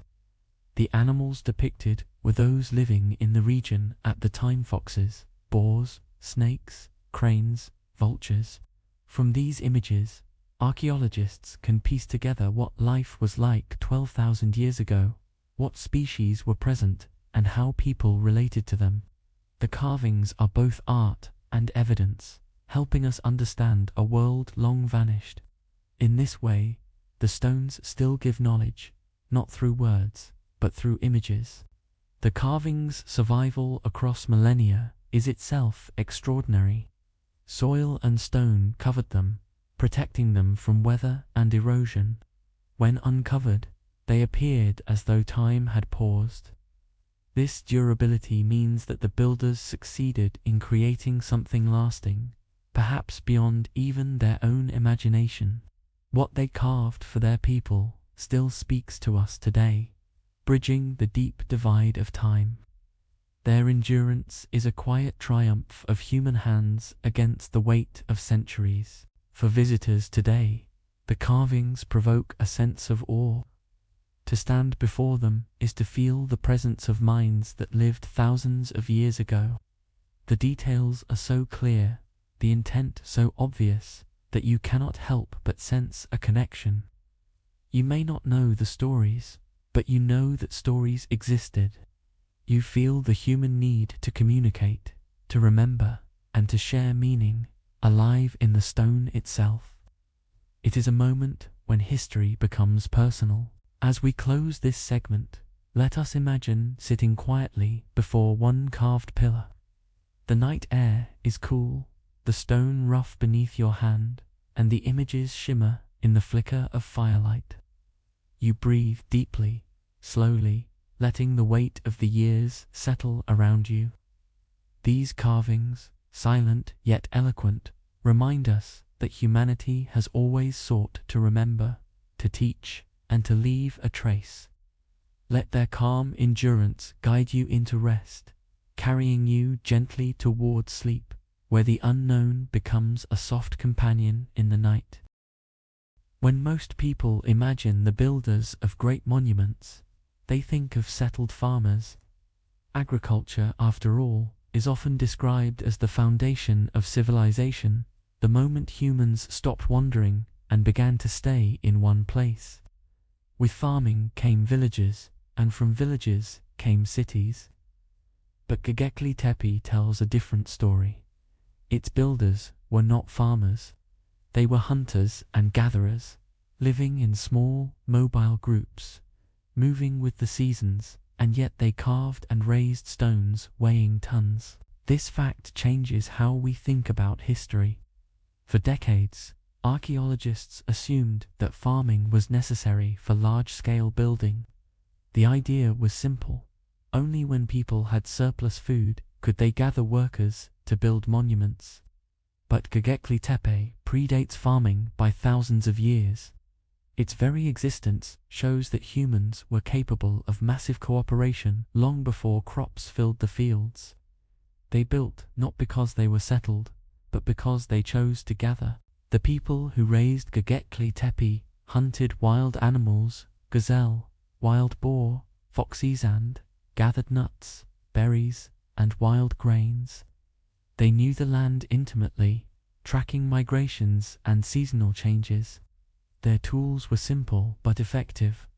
The animals depicted were those living in the region at the time: foxes, boars, snakes, cranes, vultures. From these images, archaeologists can piece together what life was like 12,000 years ago, what species were present, and how people related to them. The carvings are both art and evidence, helping us understand a world long vanished. In this way, the stones still give knowledge, not through words, but through images. The carvings' survival across millennia is itself extraordinary. Soil and stone covered them, protecting them from weather and erosion. When uncovered, they appeared as though time had paused. This durability means that the builders succeeded in creating something lasting, perhaps beyond even their own imagination. What they carved for their people still speaks to us today, bridging the deep divide of time. Their endurance is a quiet triumph of human hands against the weight of centuries. For visitors today, the carvings provoke a sense of awe. To stand before them is to feel the presence of minds that lived thousands of years ago. The details are so clear, the intent so obvious, that you cannot help but sense a connection. You may not know the stories, but you know that stories existed. You feel the human need to communicate, to remember, and to share meaning, alive in the stone itself. It is a moment when history becomes personal. As we close this segment, let us imagine sitting quietly before one carved pillar. The night air is cool, the stone rough beneath your hand, and the images shimmer in the flicker of firelight. You breathe deeply, slowly, letting the weight of the years settle around you. These carvings, silent yet eloquent, remind us that humanity has always sought to remember, to teach, and to leave a trace. Let their calm endurance guide you into rest, carrying you gently toward sleep, where the unknown becomes a soft companion in the night. When most people imagine the builders of great monuments, they think of settled farmers. Agriculture, after all, is often described as the foundation of civilization, the moment humans stopped wandering and began to stay in one place. With farming came villages, and from villages came cities. But Göbekli Tepe tells a different story. Its builders were not farmers. They were hunters and gatherers, living in small, mobile groups, moving with the seasons, and yet they carved and raised stones weighing tons. This fact changes how we think about history. For decades, archaeologists assumed that farming was necessary for large-scale building. The idea was simple. Only when people had surplus food could they gather workers to build monuments. But Göbekli Tepe predates farming by thousands of years. Its very existence shows that humans were capable of massive cooperation long before crops filled the fields. They built not because they were settled, but because they chose to gather. The people who raised Göbekli Tepe hunted wild animals, gazelle, wild boar, foxes, and gathered nuts, berries, and wild grains. They knew the land intimately, tracking migrations and seasonal changes. Their tools were simple but effective: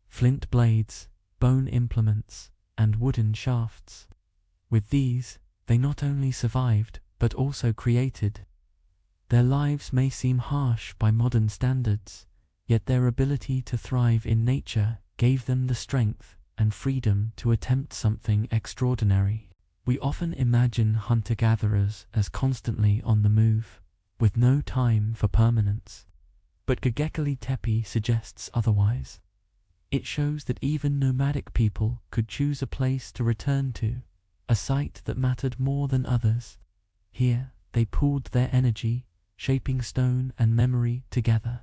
flint blades, bone implements, and wooden shafts. With these, they not only survived but also created. Their lives may seem harsh by modern standards, yet their ability to thrive in nature gave them the strength and freedom to attempt something extraordinary. We often imagine hunter-gatherers as constantly on the move, with no time for permanence. But Göbekli Tepe suggests otherwise. It shows that even nomadic people could choose a place to return to, a site that mattered more than others. Here, they pooled their energy, shaping stone and memory together.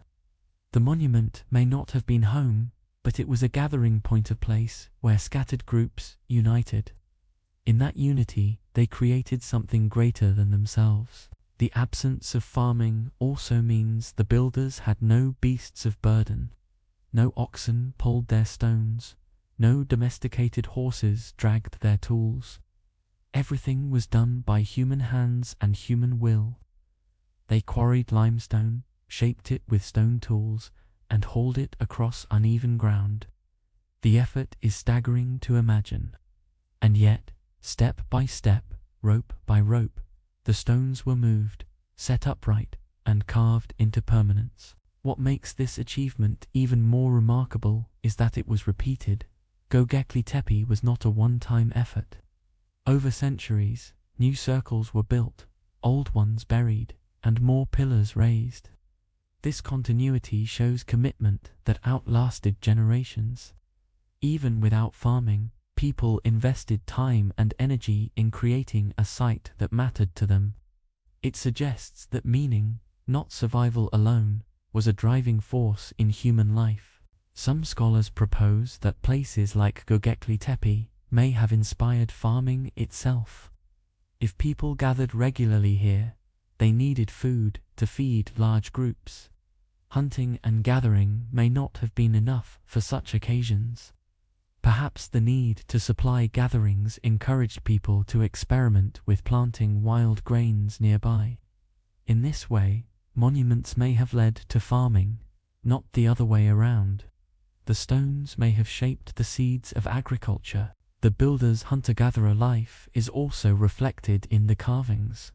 The monument may not have been home, but it was a gathering point, a place where scattered groups united. In that unity, they created something greater than themselves. The absence of farming also means the builders had no beasts of burden. No oxen pulled their stones, no domesticated horses dragged their tools. Everything was done by human hands and human will. They quarried limestone, shaped it with stone tools, and hauled it across uneven ground. The effort is staggering to imagine. And yet, step by step, rope by rope, the stones were moved, set upright, and carved into permanence. What makes this achievement even more remarkable is that it was repeated. Göbekli Tepe was not a one-time effort. Over centuries, new circles were built, old ones buried, and more pillars raised. This continuity shows commitment that outlasted generations. Even without farming, people invested time and energy in creating a site that mattered to them. It suggests that meaning, not survival alone, was a driving force in human life. Some scholars propose that places like Göbekli Tepe may have inspired farming itself. If people gathered regularly here, they needed food to feed large groups. Hunting and gathering may not have been enough for such occasions. Perhaps the need to supply gatherings encouraged people to experiment with planting wild grains nearby. In this way, monuments may have led to farming, not the other way around. The stones may have shaped the seeds of agriculture. The builder's hunter-gatherer life is also reflected in the carvings.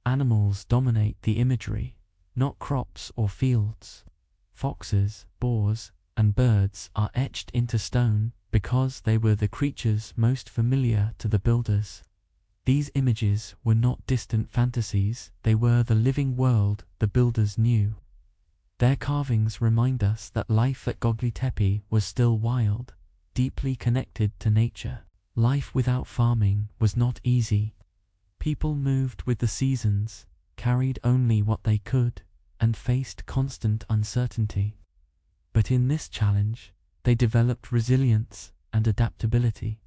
Animals dominate the imagery, not crops or fields. Foxes, boars, and birds are etched into stone because they were the creatures most familiar to the builders. These images were not distant fantasies, they were the living world the builders knew. Their carvings remind us that life at Göbekli Tepe was still wild, deeply connected to nature. Life without farming was not easy. People moved with the seasons, carried only what they could, and faced constant uncertainty. But in this challenge, they developed resilience and adaptability.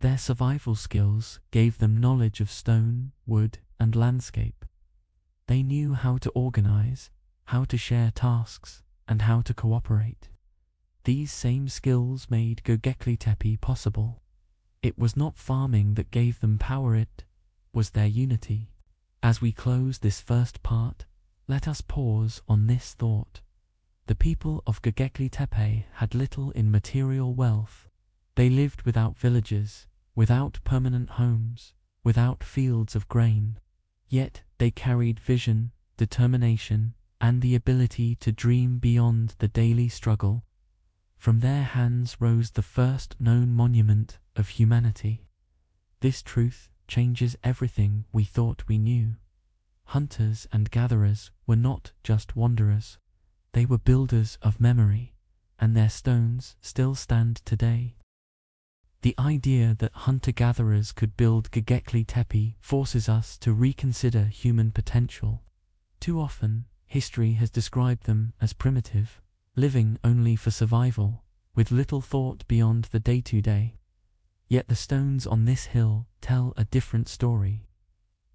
Their survival skills gave them knowledge of stone, wood, and landscape. They knew how to organize, how to share tasks, and how to cooperate. These same skills made Göbekli Tepe possible. It was not farming that gave them power, it was their unity. As we close this first part, let us pause on this thought. The people of Göbekli Tepe had little in material wealth. They lived without villages, without permanent homes, without fields of grain. Yet they carried vision, determination, and the ability to dream beyond the daily struggle. From their hands rose the first known monument of humanity. This truth changes everything we thought we knew. Hunters and gatherers were not just wanderers. They were builders of memory, and their stones still stand today. The idea that hunter-gatherers could build Göbekli Tepe forces us to reconsider human potential. Too often, history has described them as primitive, living only for survival, with little thought beyond the day-to-day. Yet the stones on this hill tell a different story.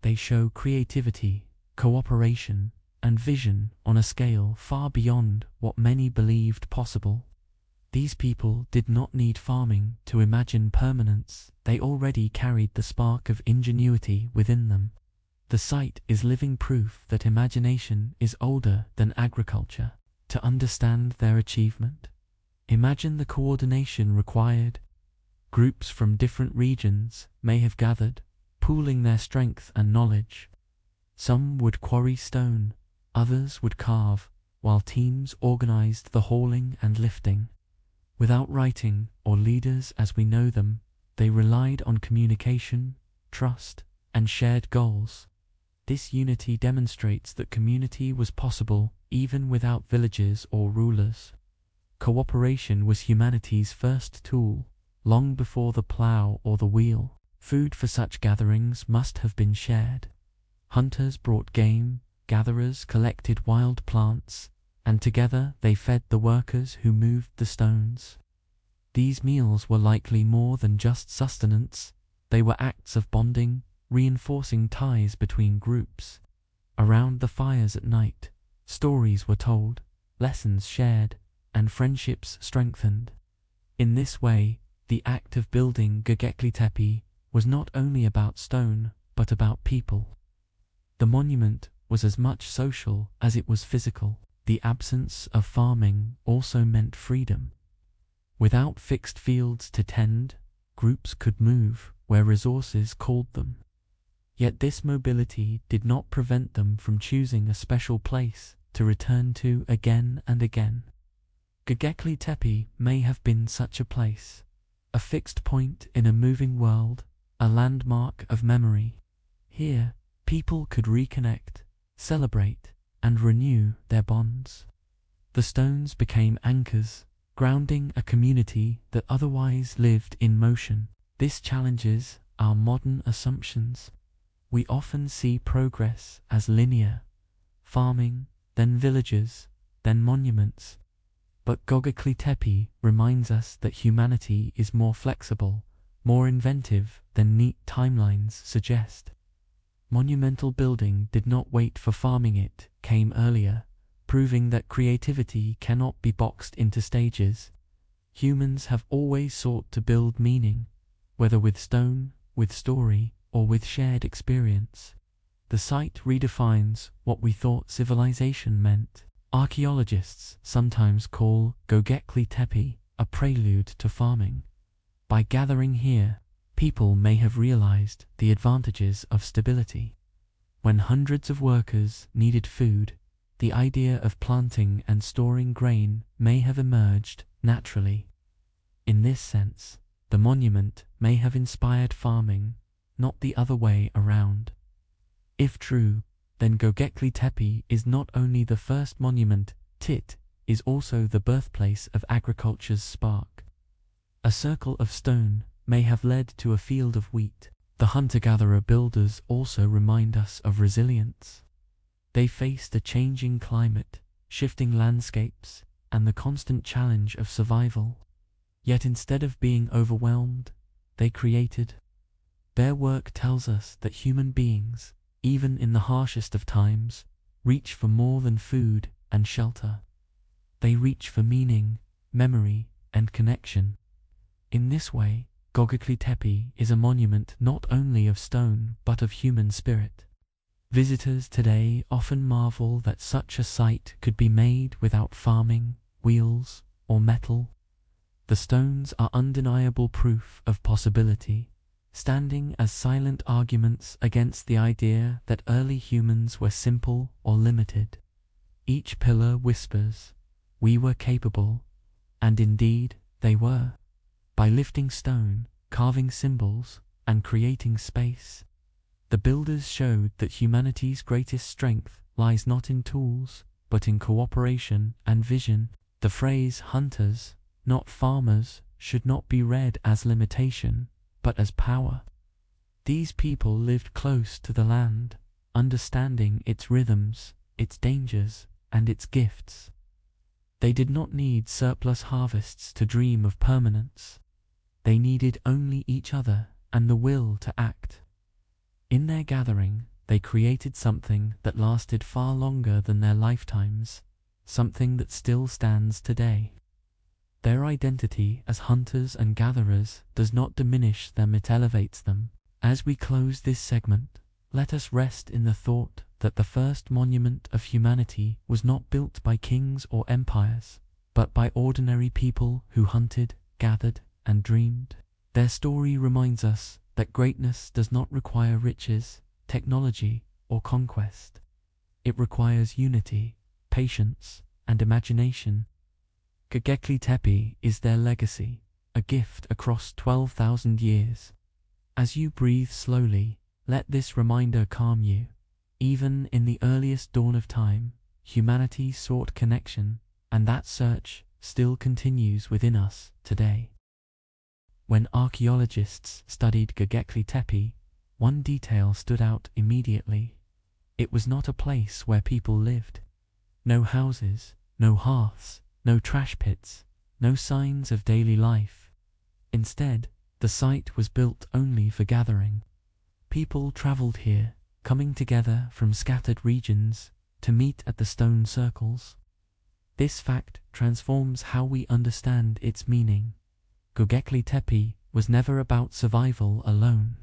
They show creativity, cooperation, and vision on a scale far beyond what many believed possible. These people did not need farming to imagine permanence, they already carried the spark of ingenuity within them. The site is living proof that imagination is older than agriculture. To understand their achievement, imagine the coordination required. Groups from different regions may have gathered, pooling their strength and knowledge. Some would quarry stone, others would carve, while teams organized the hauling and lifting. Without writing or leaders as we know them, they relied on communication, trust, and shared goals. This unity demonstrates that community was possible even without villages or rulers. Cooperation was humanity's first tool, long before the plow or the wheel. Food for such gatherings must have been shared. Hunters brought game, gatherers collected wild plants, and together they fed the workers who moved the stones. These meals were likely more than just sustenance, they were acts of bonding, reinforcing ties between groups. Around the fires at night, stories were told, lessons shared, and friendships strengthened. In this way, the act of building Göbekli Tepe was not only about stone, but about people. The monument was as much social as it was physical. The absence of farming also meant freedom. Without fixed fields to tend, groups could move where resources called them. Yet this mobility did not prevent them from choosing a special place to return to again and again. Göbekli Tepe may have been such a place, a fixed point in a moving world, a landmark of memory. Here, people could reconnect, celebrate, and renew their bonds. The stones became anchors, grounding a community that otherwise lived in motion. This challenges our modern assumptions. We often see progress as linear, farming, then villages, then monuments. But Göbekli Tepe reminds us that humanity is more flexible, more inventive than neat timelines suggest. Monumental building did not wait for farming, it came earlier, proving that creativity cannot be boxed into stages. Humans have always sought to build meaning, whether with stone, with story, or with shared experience. The site redefines what we thought civilization meant. Archaeologists sometimes call Göbekli Tepe a prelude to farming. By gathering here, people may have realized the advantages of stability. When hundreds of workers needed food, the idea of planting and storing grain may have emerged naturally. In this sense, the monument may have inspired farming, not the other way around. If true, then Göbekli Tepe is not only the first monument, it is also the birthplace of agriculture's spark. A circle of stone may have led to a field of wheat. The hunter-gatherer builders also remind us of resilience. They faced a changing climate, shifting landscapes, and the constant challenge of survival. Yet instead of being overwhelmed, they created. Their work tells us that human beings, even in the harshest of times, reach for more than food and shelter. They reach for meaning, memory, and connection. In this way, Göbekli Tepe is a monument not only of stone but of human spirit. Visitors today often marvel that such a site could be made without farming, wheels, or metal. The stones are undeniable proof of possibility, standing as silent arguments against the idea that early humans were simple or limited. Each pillar whispers, "We were capable," and indeed they were. By lifting stone, carving symbols, and creating space, the builders showed that humanity's greatest strength lies not in tools, but in cooperation and vision. The phrase "hunters, not farmers" should not be read as limitation, but as power. These people lived close to the land, understanding its rhythms, its dangers, and its gifts. They did not need surplus harvests to dream of permanence. They needed only each other and the will to act. In their gathering, they created something that lasted far longer than their lifetimes, something that still stands today. Their identity as hunters and gatherers does not diminish them, it elevates them. As we close this segment, let us rest in the thought that the first monument of humanity was not built by kings or empires, but by ordinary people who hunted, gathered, and dreamed. Their story reminds us that greatness does not require riches, technology, or conquest. It requires unity, patience, and imagination. Göbekli Tepe is their legacy, a gift across 12,000 years. As you breathe slowly, let this reminder calm you. Even in the earliest dawn of time, humanity sought connection, and that search still continues within us today. When archaeologists studied Göbekli Tepe, one detail stood out immediately. It was not a place where people lived. No houses, no hearths, no trash pits, no signs of daily life. Instead, the site was built only for gathering. People traveled here, coming together from scattered regions to meet at the stone circles. This fact transforms how we understand its meaning. Göbekli Tepe was never about survival alone.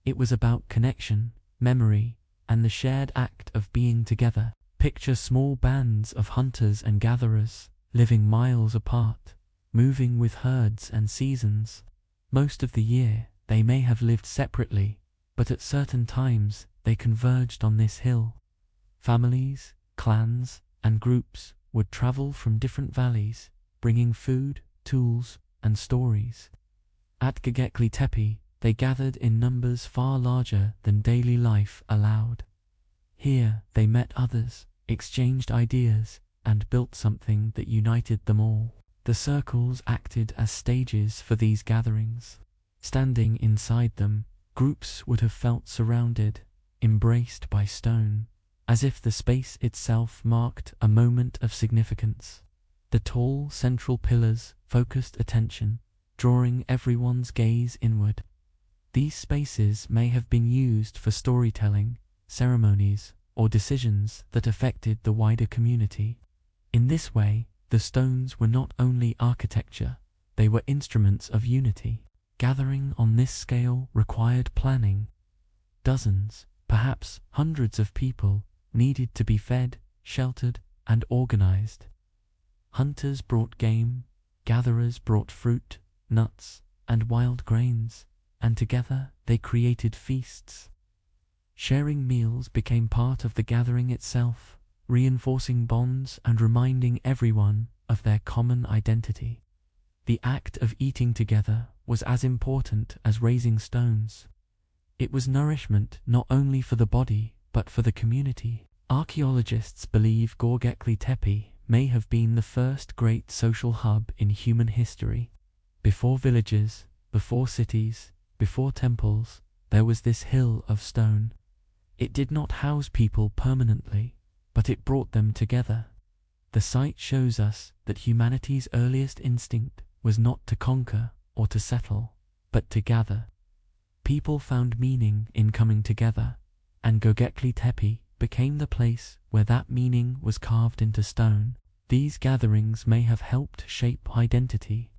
It was about connection, memory, and the shared act of being together. Picture small bands of hunters and gatherers, living miles apart, moving with herds and seasons. Most of the year, they may have lived separately, but at certain times, they converged on this hill. Families, clans, and groups would travel from different valleys, bringing food, tools, and stories. At Göbekli Tepe, they gathered in numbers far larger than daily life allowed. Here, they met others, exchanged ideas, and built something that united them all. The circles acted as stages for these gatherings. Standing inside them, groups would have felt surrounded, embraced by stone, as if the space itself marked a moment of significance. The tall central pillars focused attention, drawing everyone's gaze inward. These spaces may have been used for storytelling, ceremonies, or decisions that affected the wider community. In this way, the stones were not only architecture, they were instruments of unity. Gathering on this scale required planning. Dozens, perhaps hundreds of people needed to be fed, sheltered, and organized. Hunters brought game, gatherers brought fruit, nuts, and wild grains, and together they created feasts. Sharing meals became part of the gathering itself, reinforcing bonds and reminding everyone of their common identity. The act of eating together was as important as raising stones. It was nourishment not only for the body, but for the community. Archaeologists believe Göbekli Tepe may have been the first great social hub in human history. Before villages, before cities, before temples, there was this hill of stone. It did not house people permanently, but it brought them together. The site shows us that humanity's earliest instinct was not to conquer or to settle, but to gather. People found meaning in coming together, and Göbekli Tepe became the place where that meaning was carved into stone. These gatherings may have helped shape identity.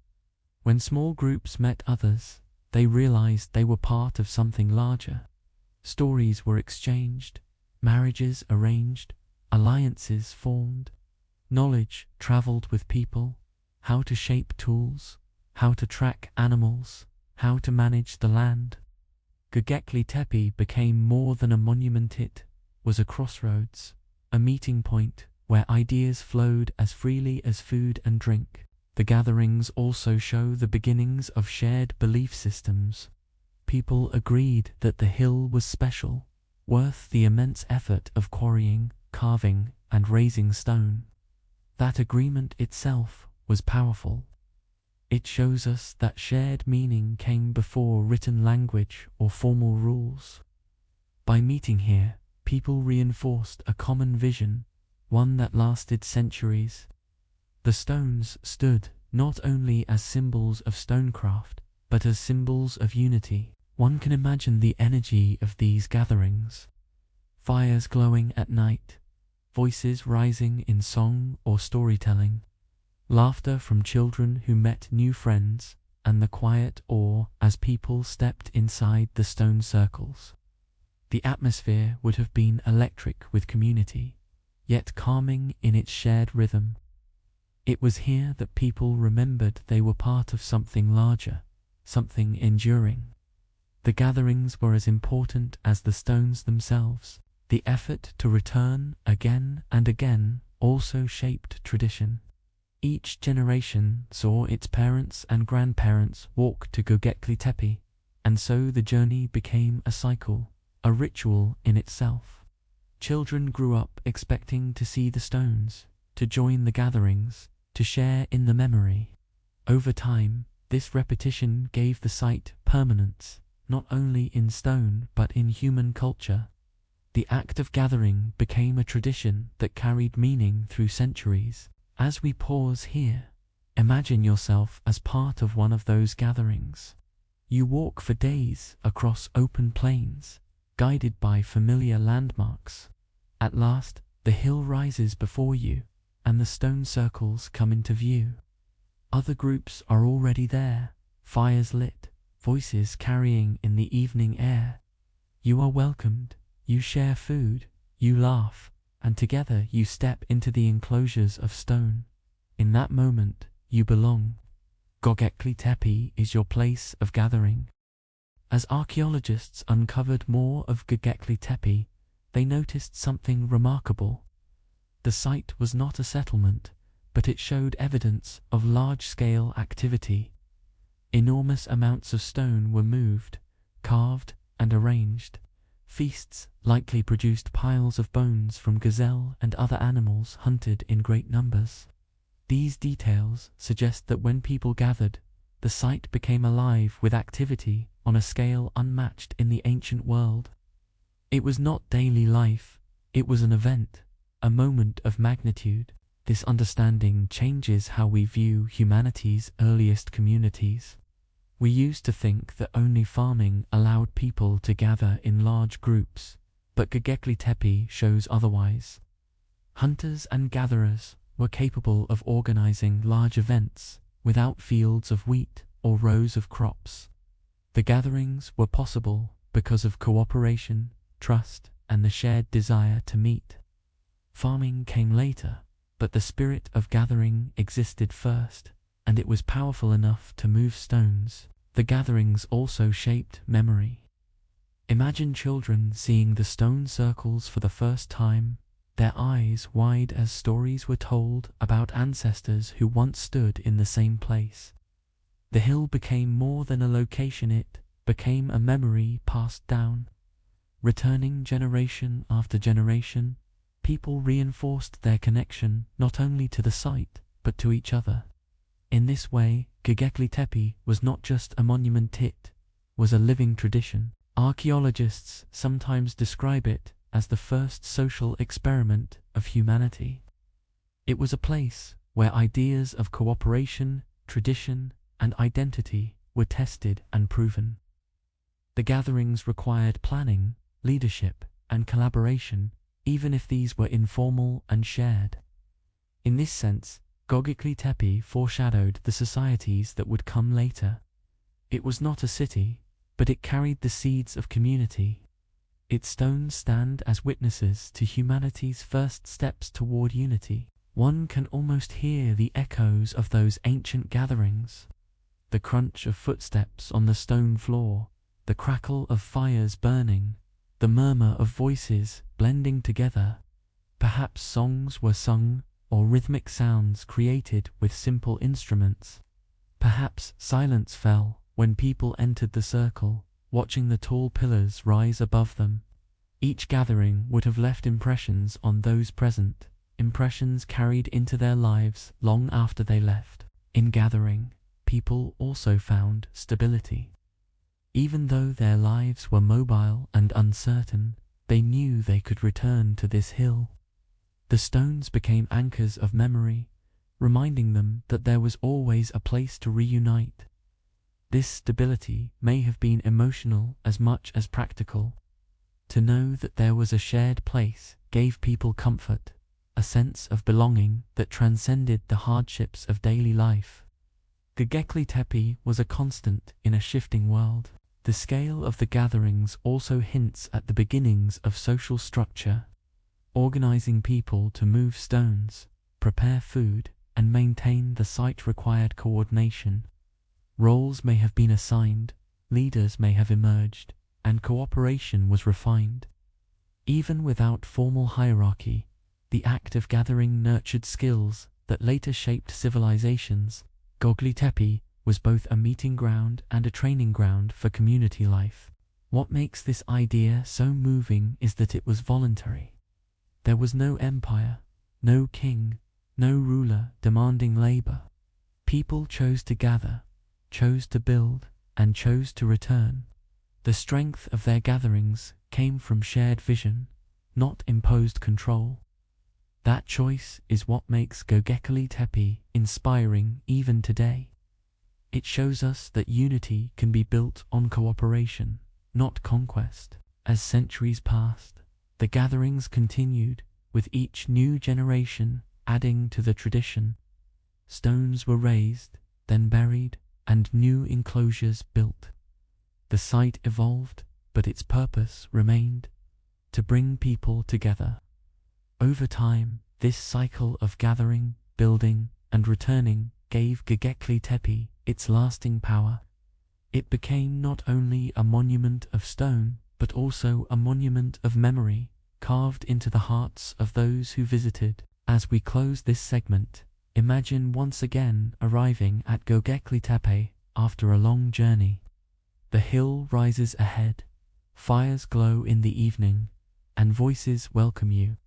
When small groups met others, they realized they were part of something larger. Stories were exchanged, marriages arranged, alliances formed. Knowledge traveled with people: how to shape tools, how to track animals, how to manage the land. Göbekli Tepe became more than a monument. It was a crossroads, a meeting point where ideas flowed as freely as food and drink. The gatherings also show the beginnings of shared belief systems. People agreed that the hill was special, worth the immense effort of quarrying, carving, and raising stone. That agreement itself was powerful. It shows us that shared meaning came before written language or formal rules. By meeting here, people reinforced a common vision, one that lasted centuries. The stones stood not only as symbols of stonecraft, but as symbols of unity. One can imagine the energy of these gatherings. Fires glowing at night, voices rising in song or storytelling, laughter from children who met new friends, and the quiet awe as people stepped inside the stone circles. The atmosphere would have been electric with community, yet calming in its shared rhythm. It was here that people remembered they were part of something larger, something enduring. The gatherings were as important as the stones themselves. The effort to return again and again also shaped tradition. Each generation saw its parents and grandparents walk to Göbekli Tepe, and so the journey became a cycle, a ritual in itself. Children grew up expecting to see the stones, to join the gatherings, to share in the memory. Over time, this repetition gave the site permanence, not only in stone but in human culture. The act of gathering became a tradition that carried meaning through centuries. As we pause here, imagine yourself as part of one of those gatherings. You walk for days across open plains, guided by familiar landmarks. At last, the hill rises before you, and the stone circles come into view. Other groups are already there, fires lit, voices carrying in the evening air. You are welcomed, you share food, you laugh, and together you step into the enclosures of stone. In that moment, you belong. Göbekli Tepe is your place of gathering. As archaeologists uncovered more of Göbekli Tepe, they noticed something remarkable. The site was not a settlement, but it showed evidence of large-scale activity. Enormous amounts of stone were moved, carved, and arranged. Feasts likely produced piles of bones from gazelle and other animals hunted in great numbers. These details suggest that when people gathered, the site became alive with activity on a scale unmatched in the ancient world. It was not daily life, it was an event, a moment of magnitude. This understanding changes how we view humanity's earliest communities. We used to think that only farming allowed people to gather in large groups, but Göbekli Tepe shows otherwise. Hunters and gatherers were capable of organizing large events without fields of wheat or rows of crops. The gatherings were possible because of cooperation, trust, and the shared desire to meet. Farming came later, but the spirit of gathering existed first, and it was powerful enough to move stones. The gatherings also shaped memory. Imagine children seeing the stone circles for the first time, their eyes wide as stories were told about ancestors who once stood in the same place. The hill became more than a location, it became a memory passed down. Returning generation after generation, people reinforced their connection not only to the site, but to each other. In this way, Göbekli Tepe was not just a monument, it was a living tradition. Archaeologists sometimes describe it as the first social experiment of humanity. It was a place where ideas of cooperation, tradition, and identity were tested and proven. The gatherings required planning, leadership, and collaboration, even if these were informal and shared. In this sense, Göbekli Tepe foreshadowed the societies that would come later. It was not a city, but it carried the seeds of community. Its stones stand as witnesses to humanity's first steps toward unity. One can almost hear the echoes of those ancient gatherings. The crunch of footsteps on the stone floor, the crackle of fires burning, the murmur of voices blending together. Perhaps songs were sung, or rhythmic sounds created with simple instruments. Perhaps silence fell when people entered the circle, watching the tall pillars rise above them. Each gathering would have left impressions on those present, impressions carried into their lives long after they left. In gathering, people also found stability. Even though their lives were mobile and uncertain, they knew they could return to this hill. The stones became anchors of memory, reminding them that there was always a place to reunite. This stability may have been emotional as much as practical. To know that there was a shared place gave people comfort, a sense of belonging that transcended the hardships of daily life. Göbekli Tepe was a constant in a shifting world. The scale of the gatherings also hints at the beginnings of social structure. Organizing people to move stones, prepare food, and maintain the site required coordination. Roles may have been assigned, leaders may have emerged, and cooperation was refined. Even without formal hierarchy, the act of gathering nurtured skills that later shaped civilizations. Göbekli Tepe was both a meeting ground and a training ground for community life. What makes this idea so moving is that it was voluntary. There was no empire, no king, no ruler demanding labor. People chose to gather, chose to build, and chose to return. The strength of their gatherings came from shared vision, not imposed control. That choice is what makes Göbekli Tepe inspiring even today. It shows us that unity can be built on cooperation, not conquest. As centuries passed, the gatherings continued, with each new generation adding to the tradition. Stones were raised, then buried, and new enclosures built. The site evolved, but its purpose remained: to bring people together. Over time, this cycle of gathering, building, and returning gave Göbekli Tepe its lasting power. It became not only a monument of stone, but also a monument of memory, carved into the hearts of those who visited. As we close this segment, imagine once again arriving at Göbekli Tepe after a long journey. The hill rises ahead, fires glow in the evening, and voices welcome you.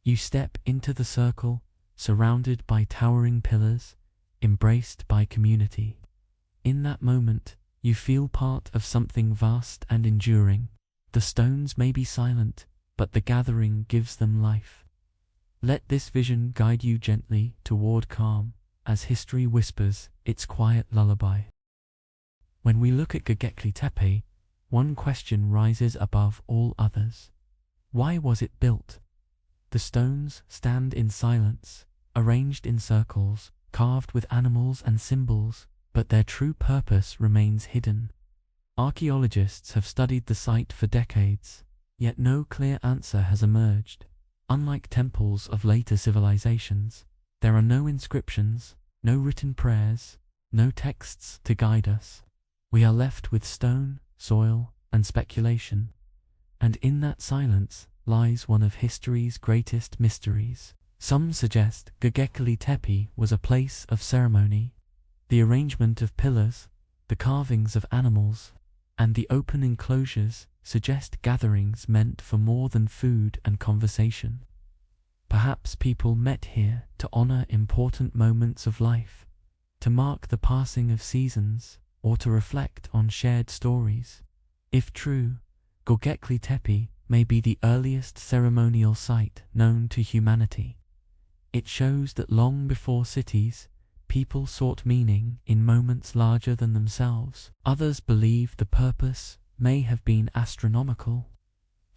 You step into the circle, surrounded by towering pillars, embraced by community. In that moment, you feel part of something vast and enduring. The stones may be silent, but the gathering gives them life. Let this vision guide you gently toward calm, as history whispers its quiet lullaby. When we look at Göbekli Tepe, one question rises above all others. Why was it built? The stones stand in silence, arranged in circles, carved with animals and symbols, but their true purpose remains hidden. Archaeologists have studied the site for decades, yet no clear answer has emerged. Unlike temples of later civilizations, there are no inscriptions, no written prayers, no texts to guide us. We are left with stone, soil, and speculation. And in that silence lies one of history's greatest mysteries. Some suggest Göbekli Tepe was a place of ceremony. The arrangement of pillars, the carvings of animals, and the open enclosures suggest gatherings meant for more than food and conversation. Perhaps people met here to honor important moments of life, to mark the passing of seasons, or to reflect on shared stories. If true, Göbekli Tepe may be the earliest ceremonial site known to humanity. It shows that long before cities, people sought meaning in moments larger than themselves. Others believe the purpose may have been astronomical.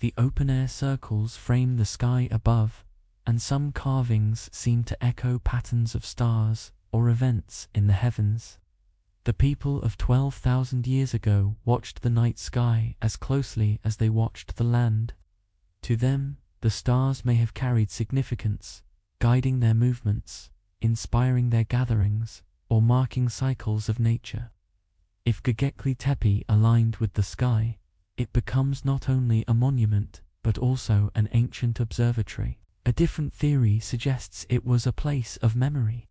The open-air circles frame the sky above, and some carvings seem to echo patterns of stars or events in the heavens. The people of 12,000 years ago watched the night sky as closely as they watched the land. To them, the stars may have carried significance, guiding their movements, inspiring their gatherings, or marking cycles of nature. If Göbekli Tepe aligned with the sky, it becomes not only a monument, but also an ancient observatory. A different theory suggests it was a place of memory.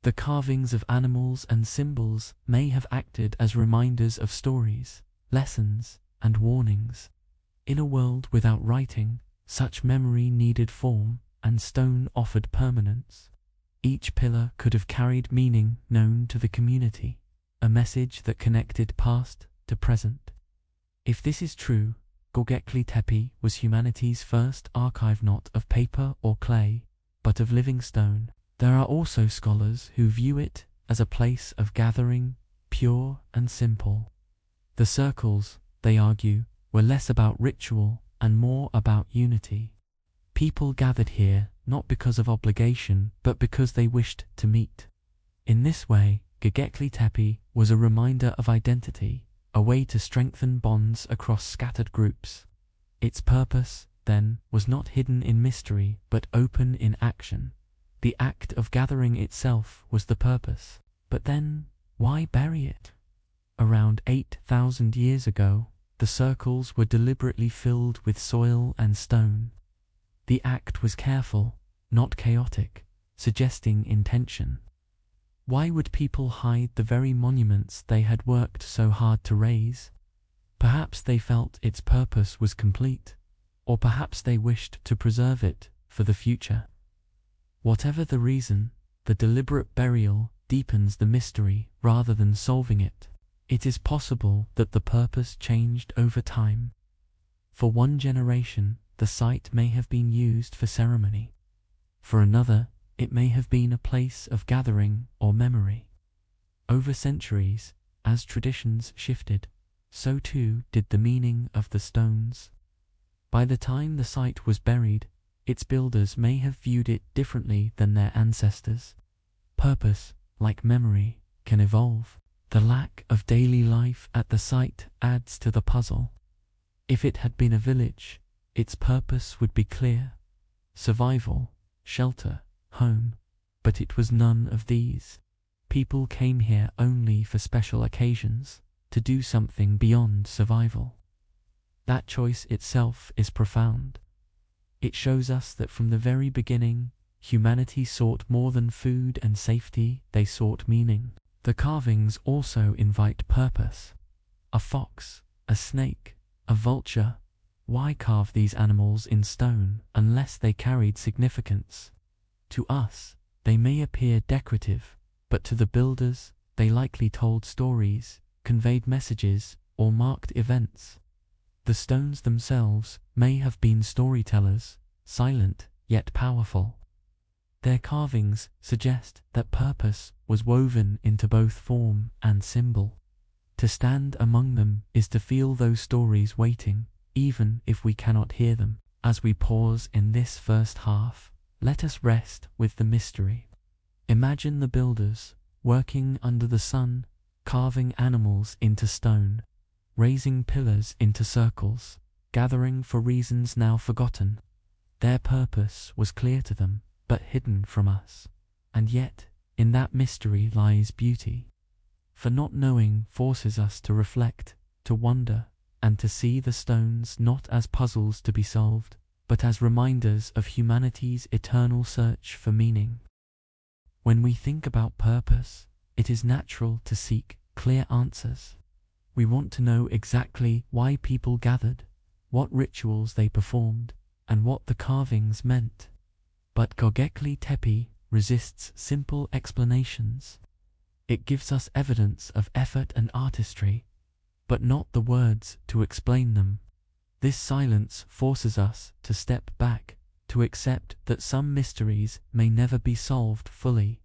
The carvings of animals and symbols may have acted as reminders of stories, lessons, and warnings. In a world without writing, such memory needed form, and stone offered permanence. Each pillar could have carried meaning known to the community, a message that connected past to present. If this is true, Göbekli Tepe was humanity's first archive, not of paper or clay, but of living stone. There are also scholars who view it as a place of gathering, pure and simple. The circles, they argue, were less about ritual and more about unity. People gathered here not because of obligation, but because they wished to meet. In this way, Göbekli Tepe was a reminder of identity, a way to strengthen bonds across scattered groups. Its purpose, then, was not hidden in mystery, but open in action. The act of gathering itself was the purpose. But then, why bury it? Around 8,000 years ago, the circles were deliberately filled with soil and stone. The act was careful, not chaotic, suggesting intention. Why would people hide the very monuments they had worked so hard to raise? Perhaps they felt its purpose was complete, or perhaps they wished to preserve it for the future. Whatever the reason, the deliberate burial deepens the mystery rather than solving it. It is possible that the purpose changed over time. For one generation, the site may have been used for ceremony. For another, it may have been a place of gathering or memory. Over centuries, as traditions shifted, so too did the meaning of the stones. By the time the site was buried, its builders may have viewed it differently than their ancestors. Purpose, like memory, can evolve. The lack of daily life at the site adds to the puzzle. If it had been a village, its purpose would be clear: survival, shelter, home. But it was none of these. People came here only for special occasions, to do something beyond survival. That choice itself is profound. It shows us that from the very beginning, humanity sought more than food and safety, they sought meaning. The carvings also invite purpose. A fox, a snake, a vulture. Why carve these animals in stone unless they carried significance? To us, they may appear decorative, but to the builders, they likely told stories, conveyed messages, or marked events. The stones themselves may have been storytellers, silent yet powerful. Their carvings suggest that purpose was woven into both form and symbol. To stand among them is to feel those stories waiting, even if we cannot hear them. As we pause in this first half, let us rest with the mystery. Imagine the builders, working under the sun, carving animals into stone, raising pillars into circles, gathering for reasons now forgotten. Their purpose was clear to them, but hidden from us. And yet, in that mystery lies beauty. For not knowing forces us to reflect, to wonder, and to see the stones not as puzzles to be solved, but as reminders of humanity's eternal search for meaning. When we think about purpose, it is natural to seek clear answers. We want to know exactly why people gathered, what rituals they performed, and what the carvings meant. But Göbekli Tepe resists simple explanations. It gives us evidence of effort and artistry, but not the words to explain them. This silence forces us to step back, to accept that some mysteries may never be solved fully.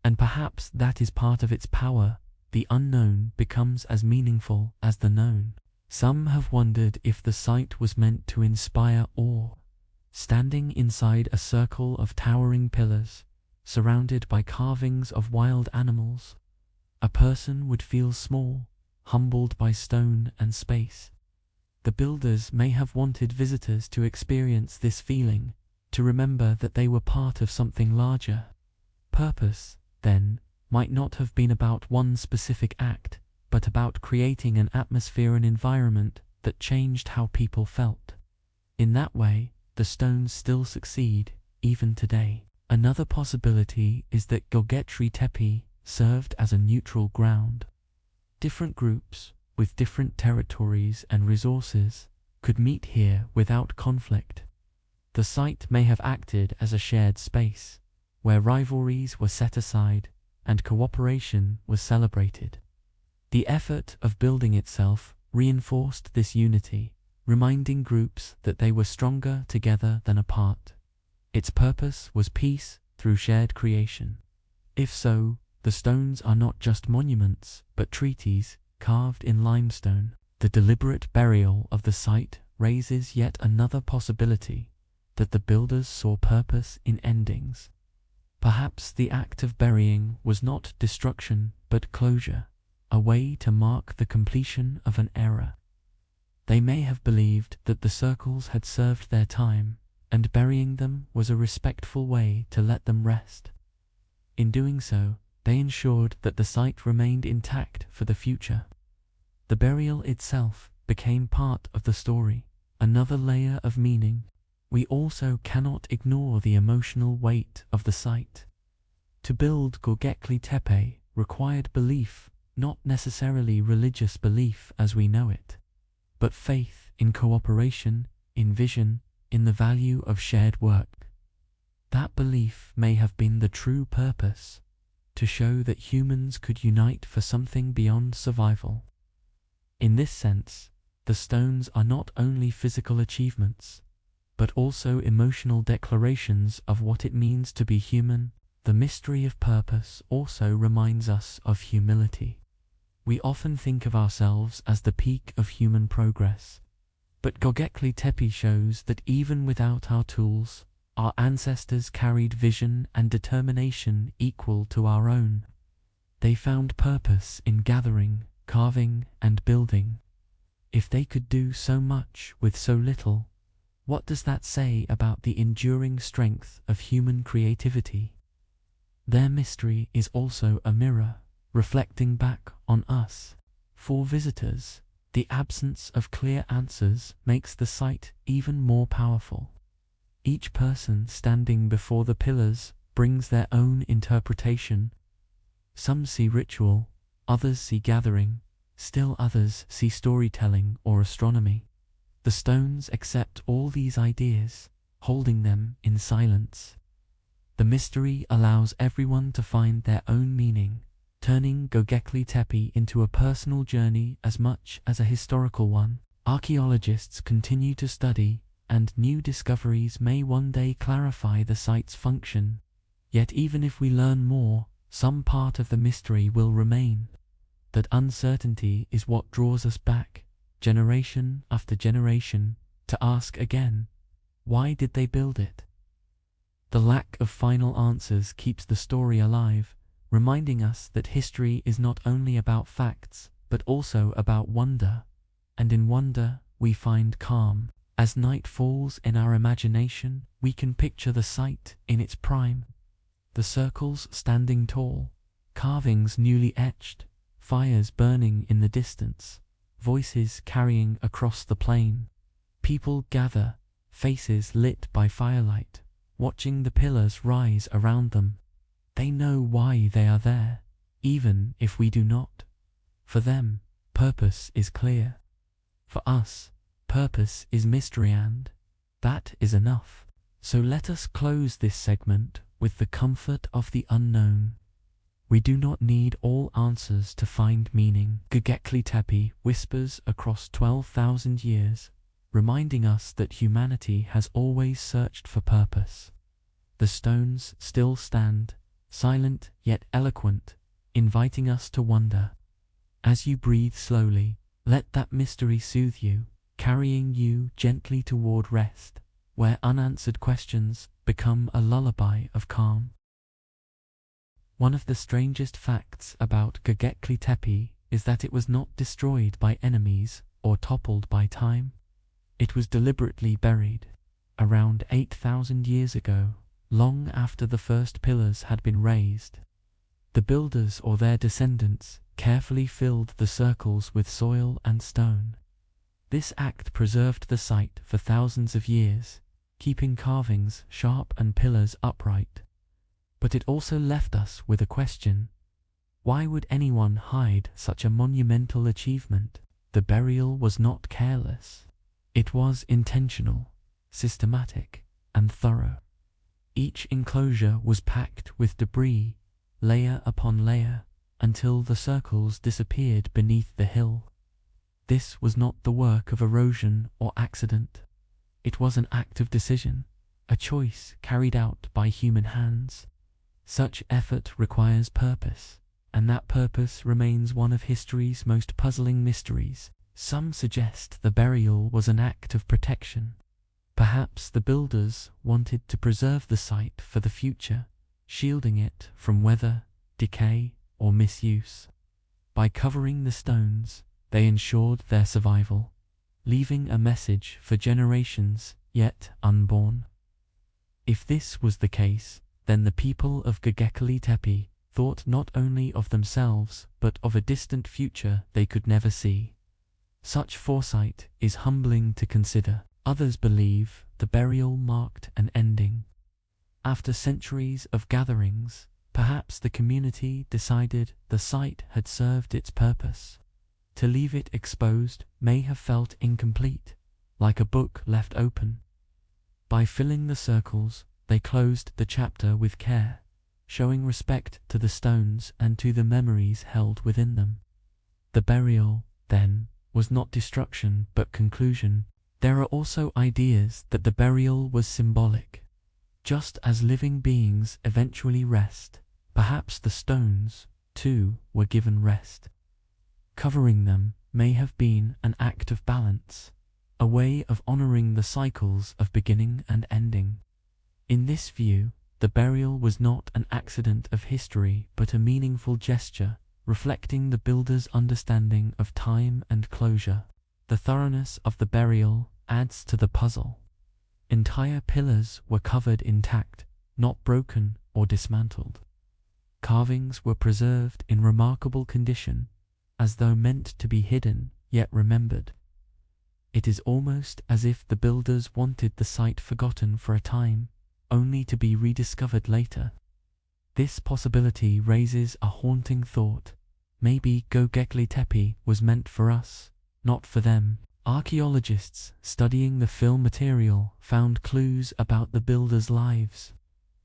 And perhaps that is part of its power. The unknown becomes as meaningful as the known. Some have wondered if the site was meant to inspire awe. Standing inside a circle of towering pillars, surrounded by carvings of wild animals, a person would feel small, humbled by stone and space. The builders may have wanted visitors to experience this feeling, to remember that they were part of something larger. Purpose, then, might not have been about one specific act, but about creating an atmosphere and environment that changed how people felt. In that way, the stones still succeed, even today. Another possibility is that Göbekli Tepe served as a neutral ground. Different groups, with different territories and resources, could meet here without conflict. The site may have acted as a shared space, where rivalries were set aside and cooperation was celebrated. The effort of building itself reinforced this unity, reminding groups that they were stronger together than apart. Its purpose was peace through shared creation. If so, the stones are not just monuments, but treaties carved in limestone. The deliberate burial of the site raises yet another possibility, that the builders saw purpose in endings. Perhaps the act of burying was not destruction, but closure, a way to mark the completion of an era. They may have believed that the circles had served their time, and burying them was a respectful way to let them rest. In doing so, they ensured that the site remained intact for the future. The burial itself became part of the story, another layer of meaning. We also cannot ignore the emotional weight of the site. To build Göbekli Tepe required belief, not necessarily religious belief as we know it, but faith in cooperation, in vision, in the value of shared work. That belief may have been the true purpose, to show that humans could unite for something beyond survival. In this sense, the stones are not only physical achievements, but also emotional declarations of what it means to be human. The mystery of purpose also reminds us of humility. We often think of ourselves as the peak of human progress, but Göbekli Tepe shows that even without our tools, our ancestors carried vision and determination equal to our own. They found purpose in gathering, carving, and building. If they could do so much with so little, what does that say about the enduring strength of human creativity? Their mystery is also a mirror, reflecting back on us. For visitors, the absence of clear answers makes the site even more powerful. Each person standing before the pillars brings their own interpretation. Some see ritual, others see gathering, still others see storytelling or astronomy. The stones accept all these ideas, holding them in silence. The mystery allows everyone to find their own meaning, turning Göbekli Tepe into a personal journey as much as a historical one. Archaeologists continue to study, and new discoveries may one day clarify the site's function. Yet even if we learn more, some part of the mystery will remain. That uncertainty is what draws us back, generation after generation, to ask again, why did they build it? The lack of final answers keeps the story alive, reminding us that history is not only about facts, but also about wonder. And in wonder, we find calm. As night falls in our imagination, we can picture the site in its prime. The circles standing tall, carvings newly etched, fires burning in the distance, voices carrying across the plain. People gather, faces lit by firelight, watching the pillars rise around them. They know why they are there, even if we do not. For them, purpose is clear. For us, purpose is mystery, and that is enough. So let us close this segment with the comfort of the unknown. We do not need all answers to find meaning. Göbekli Tepe whispers across 12,000 years, reminding us that humanity has always searched for purpose. The stones still stand, silent yet eloquent, inviting us to wonder. As you breathe slowly, let that mystery soothe you, carrying you gently toward rest, where unanswered questions become a lullaby of calm. One of the strangest facts about Göbekli Tepe is that it was not destroyed by enemies or toppled by time. It was deliberately buried, around 8,000 years ago, long after the first pillars had been raised. The builders or their descendants carefully filled the circles with soil and stone. This act preserved the site for thousands of years, keeping carvings sharp and pillars upright. But it also left us with a question. Why would anyone hide such a monumental achievement? The burial was not careless. It was intentional, systematic, and thorough. Each enclosure was packed with debris, layer upon layer, until the circles disappeared beneath the hill. This was not the work of erosion or accident. It was an act of decision, a choice carried out by human hands. Such effort requires purpose, and that purpose remains one of history's most puzzling mysteries. Some suggest the burial was an act of protection. Perhaps the builders wanted to preserve the site for the future, shielding it from weather, decay, or misuse. By covering the stones, they ensured their survival, leaving a message for generations yet unborn. If this was the case, then the people of Göbekli Tepe thought not only of themselves but of a distant future they could never see. Such foresight is humbling to consider. Others believe the burial marked an ending. After centuries of gatherings, perhaps the community decided the site had served its purpose. To leave it exposed may have felt incomplete, like a book left open. By filling the circles, they closed the chapter with care, showing respect to the stones and to the memories held within them. The burial, then, was not destruction but conclusion. There are also ideas that the burial was symbolic. Just as living beings eventually rest, perhaps the stones, too, were given rest. Covering them may have been an act of balance, a way of honoring the cycles of beginning and ending. In this view, the burial was not an accident of history but a meaningful gesture, reflecting the builder's understanding of time and closure. The thoroughness of the burial adds to the puzzle. Entire pillars were covered intact, not broken or dismantled. Carvings were preserved in remarkable condition, as though meant to be hidden yet remembered. It is almost as if the builders wanted the site forgotten for a time, only to be rediscovered later. This possibility raises a haunting thought. Maybe Göbekli Tepe was meant for us, not for them. Archaeologists studying the fill material found clues about the builders' lives.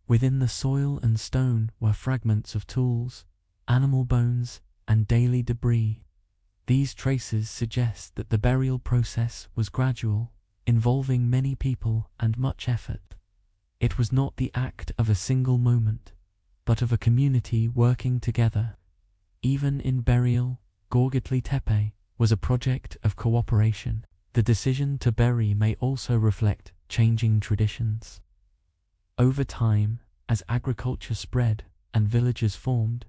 Within the soil and stone were fragments of tools, animal bones, and daily debris. These traces suggest that the burial process was gradual, involving many people and much effort. It was not the act of a single moment, but of a community working together. Even in burial, Göbekli Tepe was a project of cooperation. The decision to bury may also reflect changing traditions. Over time, as agriculture spread and villages formed,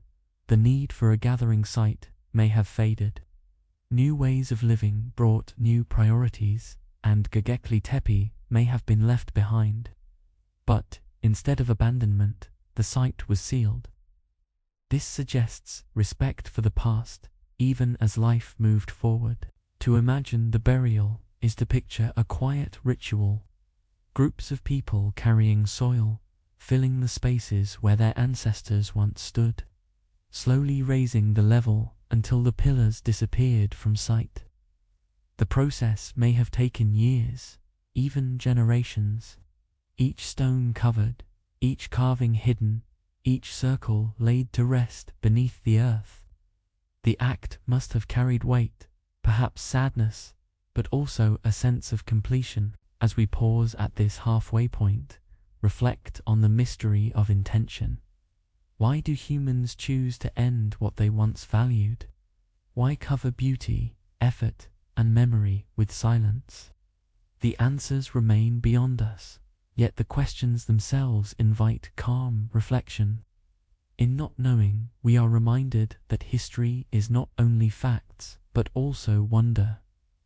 the need for a gathering site may have faded. New ways of living brought new priorities, and Göbekli Tepe may have been left behind. But, instead of abandonment, the site was sealed. This suggests respect for the past, even as life moved forward. To imagine the burial is to picture a quiet ritual, groups of people carrying soil, filling the spaces where their ancestors once stood, slowly raising the level until the pillars disappeared from sight. The process may have taken years, even generations, each stone covered, each carving hidden, each circle laid to rest beneath the earth. The act must have carried weight, perhaps sadness, but also a sense of completion. As we pause at this halfway point, reflect on the mystery of intention. Why do humans choose to end what they once valued? Why cover beauty, effort, and memory with silence? The answers remain beyond us, yet the questions themselves invite calm reflection. In not knowing, we are reminded that history is not only facts, but also wonder,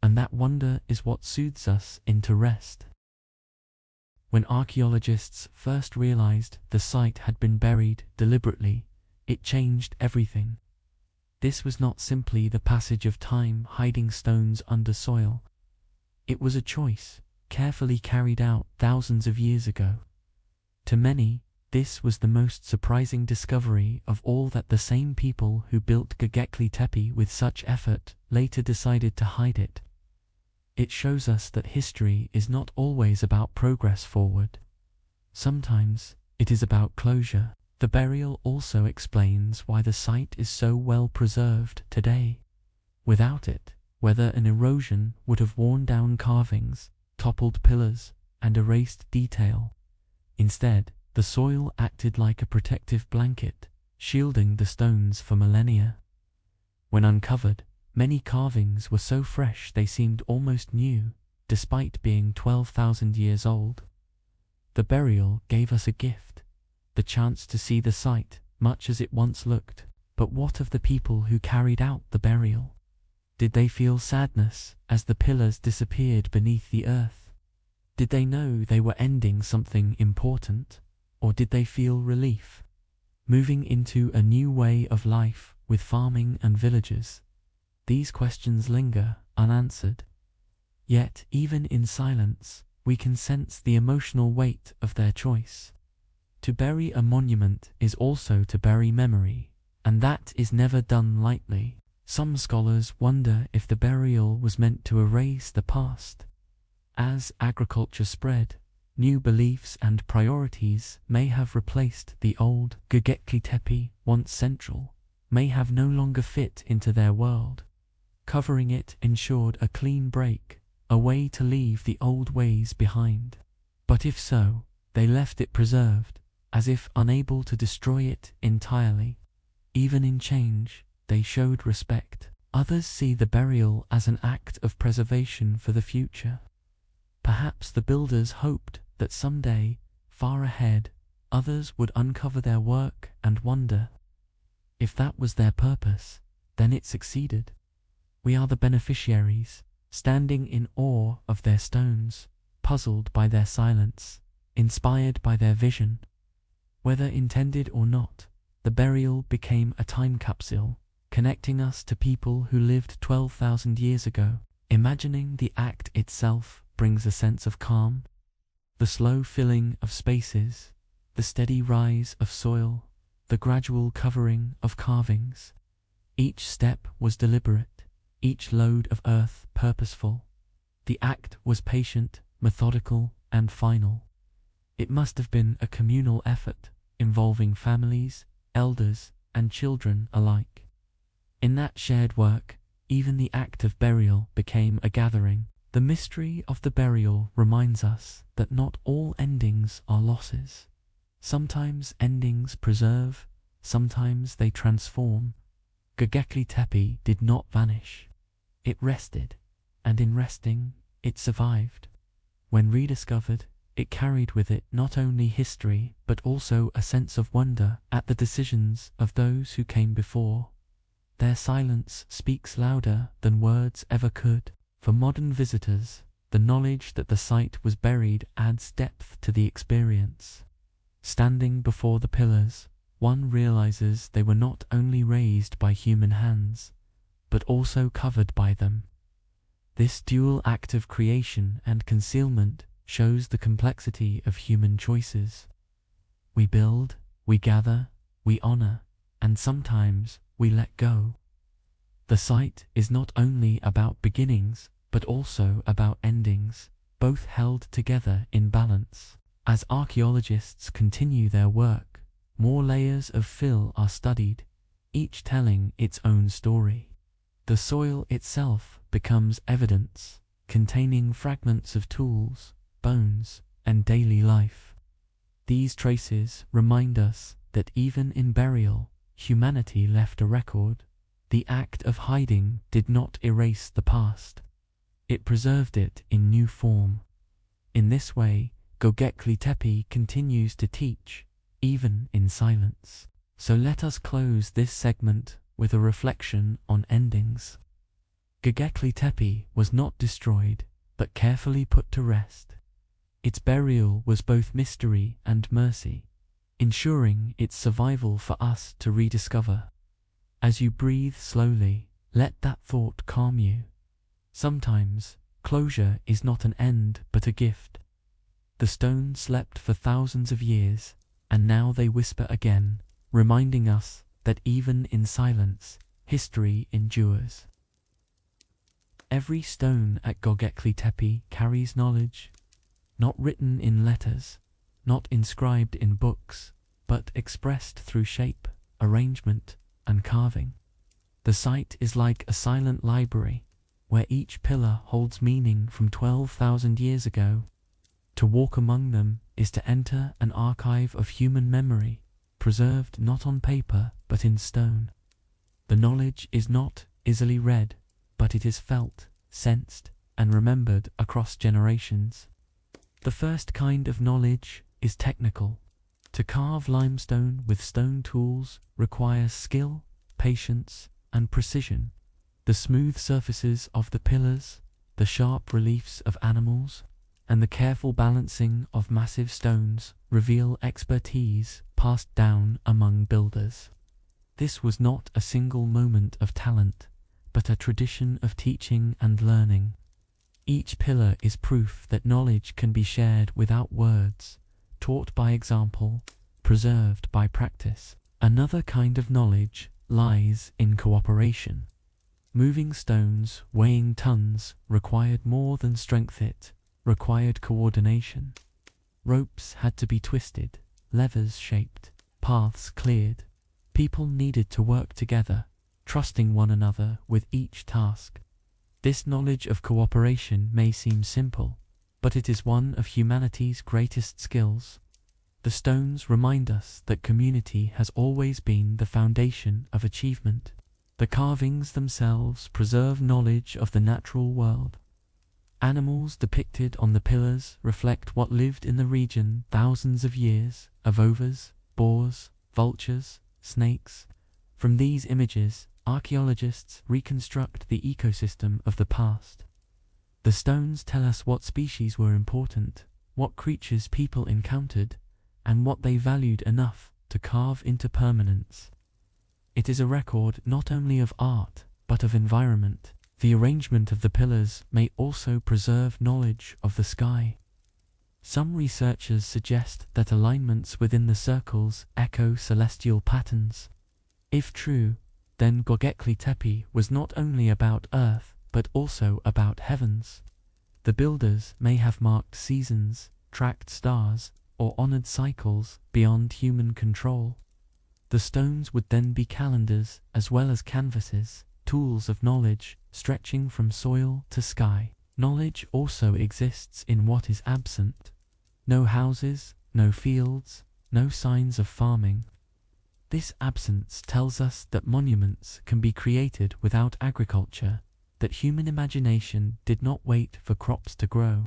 and that wonder is what soothes us into rest. When archaeologists first realized the site had been buried deliberately, it changed everything. This was not simply the passage of time hiding stones under soil. It was a choice, carefully carried out thousands of years ago. To many, this was the most surprising discovery of all, that the same people who built Göbekli Tepe with such effort later decided to hide it. It shows us that history is not always about progress forward. Sometimes it is about closure. The burial also explains why the site is so well preserved today. Without it, whether an erosion would have worn down carvings, toppled pillars, and erased detail. Instead, the soil acted like a protective blanket, shielding the stones for millennia. When uncovered, many carvings were so fresh they seemed almost new, despite being 12,000 years old. The burial gave us a gift, the chance to see the site much as it once looked. But what of the people who carried out the burial? Did they feel sadness as the pillars disappeared beneath the earth? Did they know they were ending something important? Or did they feel relief, moving into a new way of life with farming and villages? These questions linger unanswered. Yet, even in silence, we can sense the emotional weight of their choice. To bury a monument is also to bury memory, and that is never done lightly. Some scholars wonder if the burial was meant to erase the past. As agriculture spread, new beliefs and priorities may have replaced the old. Göbekli Tepe, once central, may have no longer fit into their world. Covering it ensured a clean break, a way to leave the old ways behind. But if so, they left it preserved, as if unable to destroy it entirely. Even in change, they showed respect. Others see the burial as an act of preservation for the future. Perhaps the builders hoped that someday, far ahead, others would uncover their work and wonder. If that was their purpose, then it succeeded. We are the beneficiaries, standing in awe of their stones, puzzled by their silence, inspired by their vision. Whether intended or not, the burial became a time capsule, connecting us to people who lived 12,000 years ago. Imagining the act itself brings a sense of calm. The slow filling of spaces, the steady rise of soil, the gradual covering of carvings. Each step was deliberate, each load of earth purposeful. The act was patient, methodical, and final. It must have been a communal effort, involving families, elders, and children alike. In that shared work, even the act of burial became a gathering. The mystery of the burial reminds us that not all endings are losses. Sometimes endings preserve, sometimes they transform. Göbekli Tepe did not vanish. It rested, and in resting, it survived. When rediscovered, it carried with it not only history but also a sense of wonder at the decisions of those who came before. Their silence speaks louder than words ever could. For modern visitors, the knowledge that the site was buried adds depth to the experience. Standing before the pillars, one realizes they were not only raised by human hands, but also covered by them. This dual act of creation and concealment shows the complexity of human choices. We build, we gather, we honor, and sometimes we let go. The site is not only about beginnings, but also about endings, both held together in balance. As archaeologists continue their work, more layers of fill are studied, each telling its own story. The soil itself becomes evidence, containing fragments of tools, bones, and daily life. These traces remind us that even in burial, humanity left a record. The act of hiding did not erase the past. It preserved it in new form. In this way, Göbekli Tepe continues to teach, even in silence. So let us close this segment with a reflection on endings. Göbekli Tepe was not destroyed, but carefully put to rest. Its burial was both mystery and mercy, ensuring its survival for us to rediscover. As you breathe slowly, let that thought calm you. Sometimes, closure is not an end but a gift. The stone slept for thousands of years, and now they whisper again, reminding us that even in silence, history endures. Every stone at Göbekli Tepe carries knowledge, not written in letters, not inscribed in books, but expressed through shape, arrangement, and carving. The site is like a silent library, where each pillar holds meaning from 12,000 years ago. To walk among them is to enter an archive of human memory, preserved not on paper but in stone. The knowledge is not easily read, but it is felt, sensed, and remembered across generations. The first kind of knowledge is technical. To carve limestone with stone tools requires skill, patience, and precision. The smooth surfaces of the pillars, the sharp reliefs of animals, and the careful balancing of massive stones reveal expertise passed down among builders. This was not a single moment of talent, but a tradition of teaching and learning. Each pillar is proof that knowledge can be shared without words, taught by example, preserved by practice. Another kind of knowledge lies in cooperation. Moving stones weighing tons required more than strength, it required coordination. Ropes had to be twisted, levers shaped, paths cleared. People needed to work together, trusting one another with each task. This knowledge of cooperation may seem simple, but it is one of humanity's greatest skills. The stones remind us that community has always been the foundation of achievement. The carvings themselves preserve knowledge of the natural world. Animals depicted on the pillars reflect what lived in the region thousands of years: avovas, boars, vultures, snakes. From these images, archaeologists reconstruct the ecosystem of the past. The stones tell us what species were important, what creatures people encountered, and what they valued enough to carve into permanence. It is a record not only of art, but of environment. The arrangement of the pillars may also preserve knowledge of the sky. Some researchers suggest that alignments within the circles echo celestial patterns. If true, then Göbekli Tepe was not only about earth, but also about heavens. The builders may have marked seasons, tracked stars, or honored cycles beyond human control. The stones would then be calendars as well as canvases, tools of knowledge stretching from soil to sky. Knowledge also exists in what is absent. No houses, no fields, no signs of farming. This absence tells us that monuments can be created without agriculture, that human imagination did not wait for crops to grow.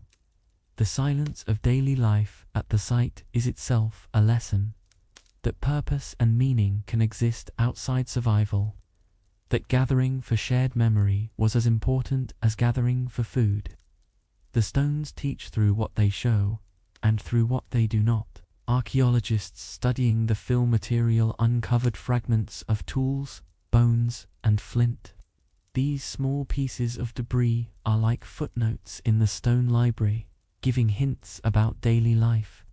The silence of daily life at the site is itself a lesson, that purpose and meaning can exist outside survival, that gathering for shared memory was as important as gathering for food. The stones teach through what they show, and through what they do not. Archaeologists studying the fill material uncovered fragments of tools, bones, and flint. These small pieces of debris are like footnotes in the stone library, giving hints about daily life.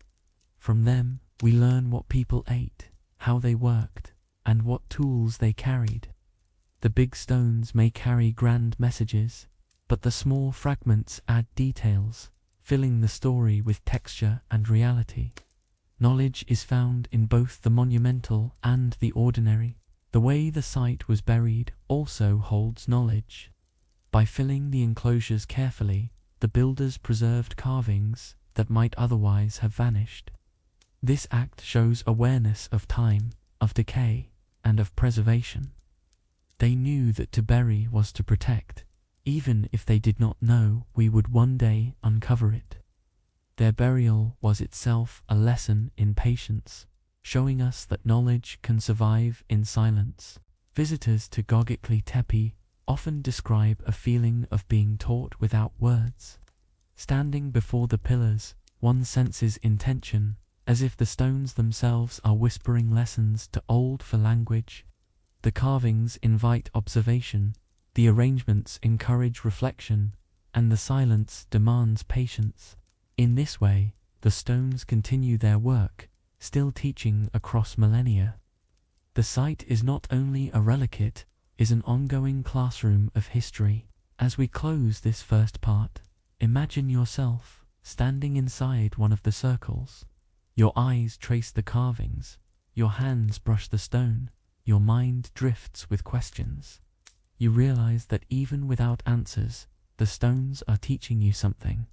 From them, we learn what people ate, how they worked, and what tools they carried. The big stones may carry grand messages, but the small fragments add details, filling the story with texture and reality. Knowledge is found in both the monumental and the ordinary. The way the site was buried also holds knowledge. By filling the enclosures carefully, the builders preserved carvings that might otherwise have vanished. This act shows awareness of time, of decay, and of preservation. They knew that to bury was to protect, even if they did not know we would one day uncover it. Their burial was itself a lesson in patience, showing us that knowledge can survive in silence. Visitors to Göbekli Tepe often describe a feeling of being taught without words. Standing before the pillars, one senses intention, as if the stones themselves are whispering lessons too old for language. The carvings invite observation, the arrangements encourage reflection, and the silence demands patience. In this way, the stones continue their work, still teaching across millennia. The site is not only a relic, it is an ongoing classroom of history. As we close this first part, imagine yourself standing inside one of the circles. Your eyes trace the carvings, your hands brush the stone, your mind drifts with questions. You realize that even without answers, the stones are teaching you something.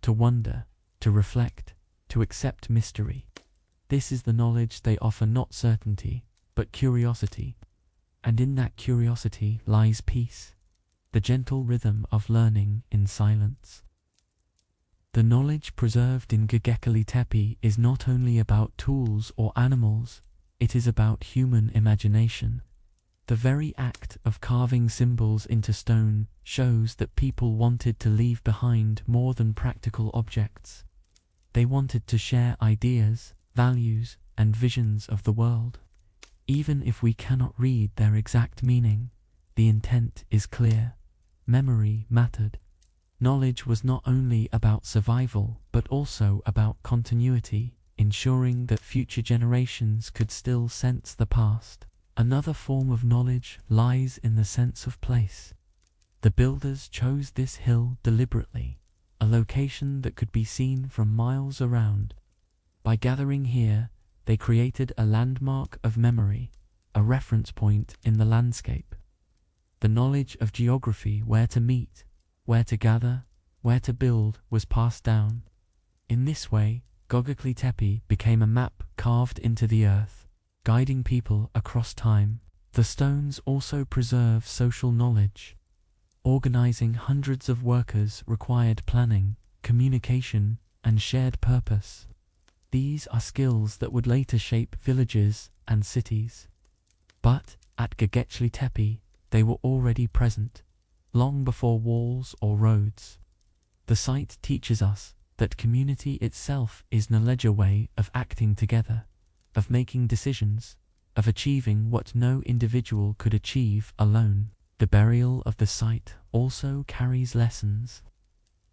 To wonder, to reflect, to accept mystery. This is the knowledge they offer, not certainty, but curiosity. And in that curiosity lies peace, the gentle rhythm of learning in silence. The knowledge preserved in Göbekli Tepe is not only about tools or animals, it is about human imagination. The very act of carving symbols into stone shows that people wanted to leave behind more than practical objects. They wanted to share ideas, values, and visions of the world. Even if we cannot read their exact meaning, the intent is clear. Memory mattered. Knowledge was not only about survival, but also about continuity, ensuring that future generations could still sense the past. Another form of knowledge lies in the sense of place. The builders chose this hill deliberately, a location that could be seen from miles around. By gathering here, they created a landmark of memory, a reference point in the landscape. The knowledge of geography, where to meet, where to gather, where to build, was passed down. In this way, Göbekli Tepe became a map carved into the earth, guiding people across time. The stones also preserve social knowledge. Organizing hundreds of workers required planning, communication, and shared purpose. These are skills that would later shape villages and cities. But at Göbekli Tepe, they were already present, long before walls or roads. The site teaches us that community itself is a ledger way of acting together, of making decisions, of achieving what no individual could achieve alone. The burial of the site also carries lessons.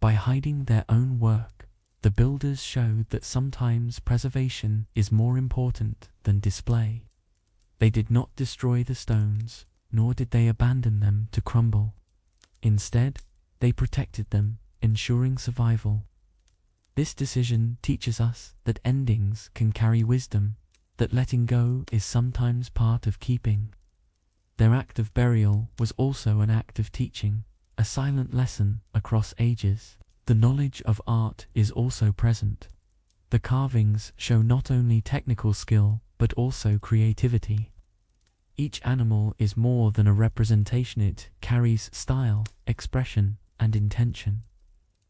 By hiding their own work, the builders showed that sometimes preservation is more important than display. They did not destroy the stones, nor did they abandon them to crumble. Instead, they protected them, ensuring survival. This decision teaches us that endings can carry wisdom, that letting go is sometimes part of keeping. Their act of burial was also an act of teaching, a silent lesson across ages. The knowledge of art is also present. The carvings show not only technical skill, but also creativity. Each animal is more than a representation, it carries style, expression, and intention.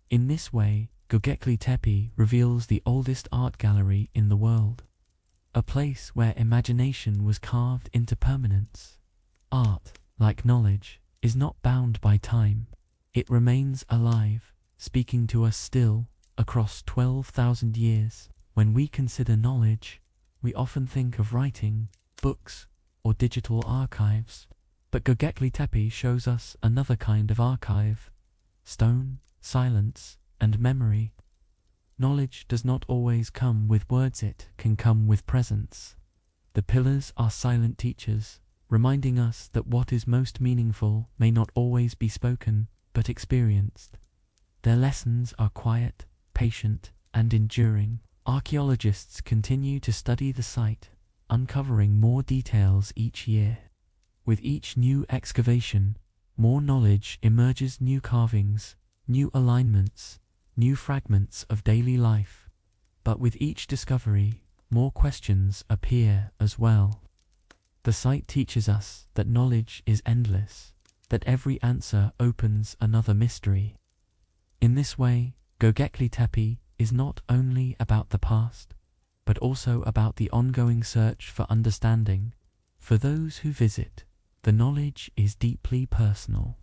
In this way, Göbekli Tepe reveals the oldest art gallery in the world, a place where imagination was carved into permanence. Art, like knowledge, is not bound by time. It remains alive, speaking to us still, across 12,000 years. When we consider knowledge, we often think of writing, books, or digital archives. But Göbekli Tepe shows us another kind of archive: stone, silence, and memory. Knowledge does not always come with words, it can come with presence. The pillars are silent teachers, reminding us that what is most meaningful may not always be spoken, but experienced. Their lessons are quiet, patient, and enduring. Archaeologists continue to study the site, uncovering more details each year. With each new excavation, more knowledge emerges: new carvings, new alignments, new fragments of daily life. But with each discovery, more questions appear as well. The site teaches us that knowledge is endless, that every answer opens another mystery. In this way, Göbekli Tepe is not only about the past, but also about the ongoing search for understanding. For those who visit, the knowledge is deeply personal.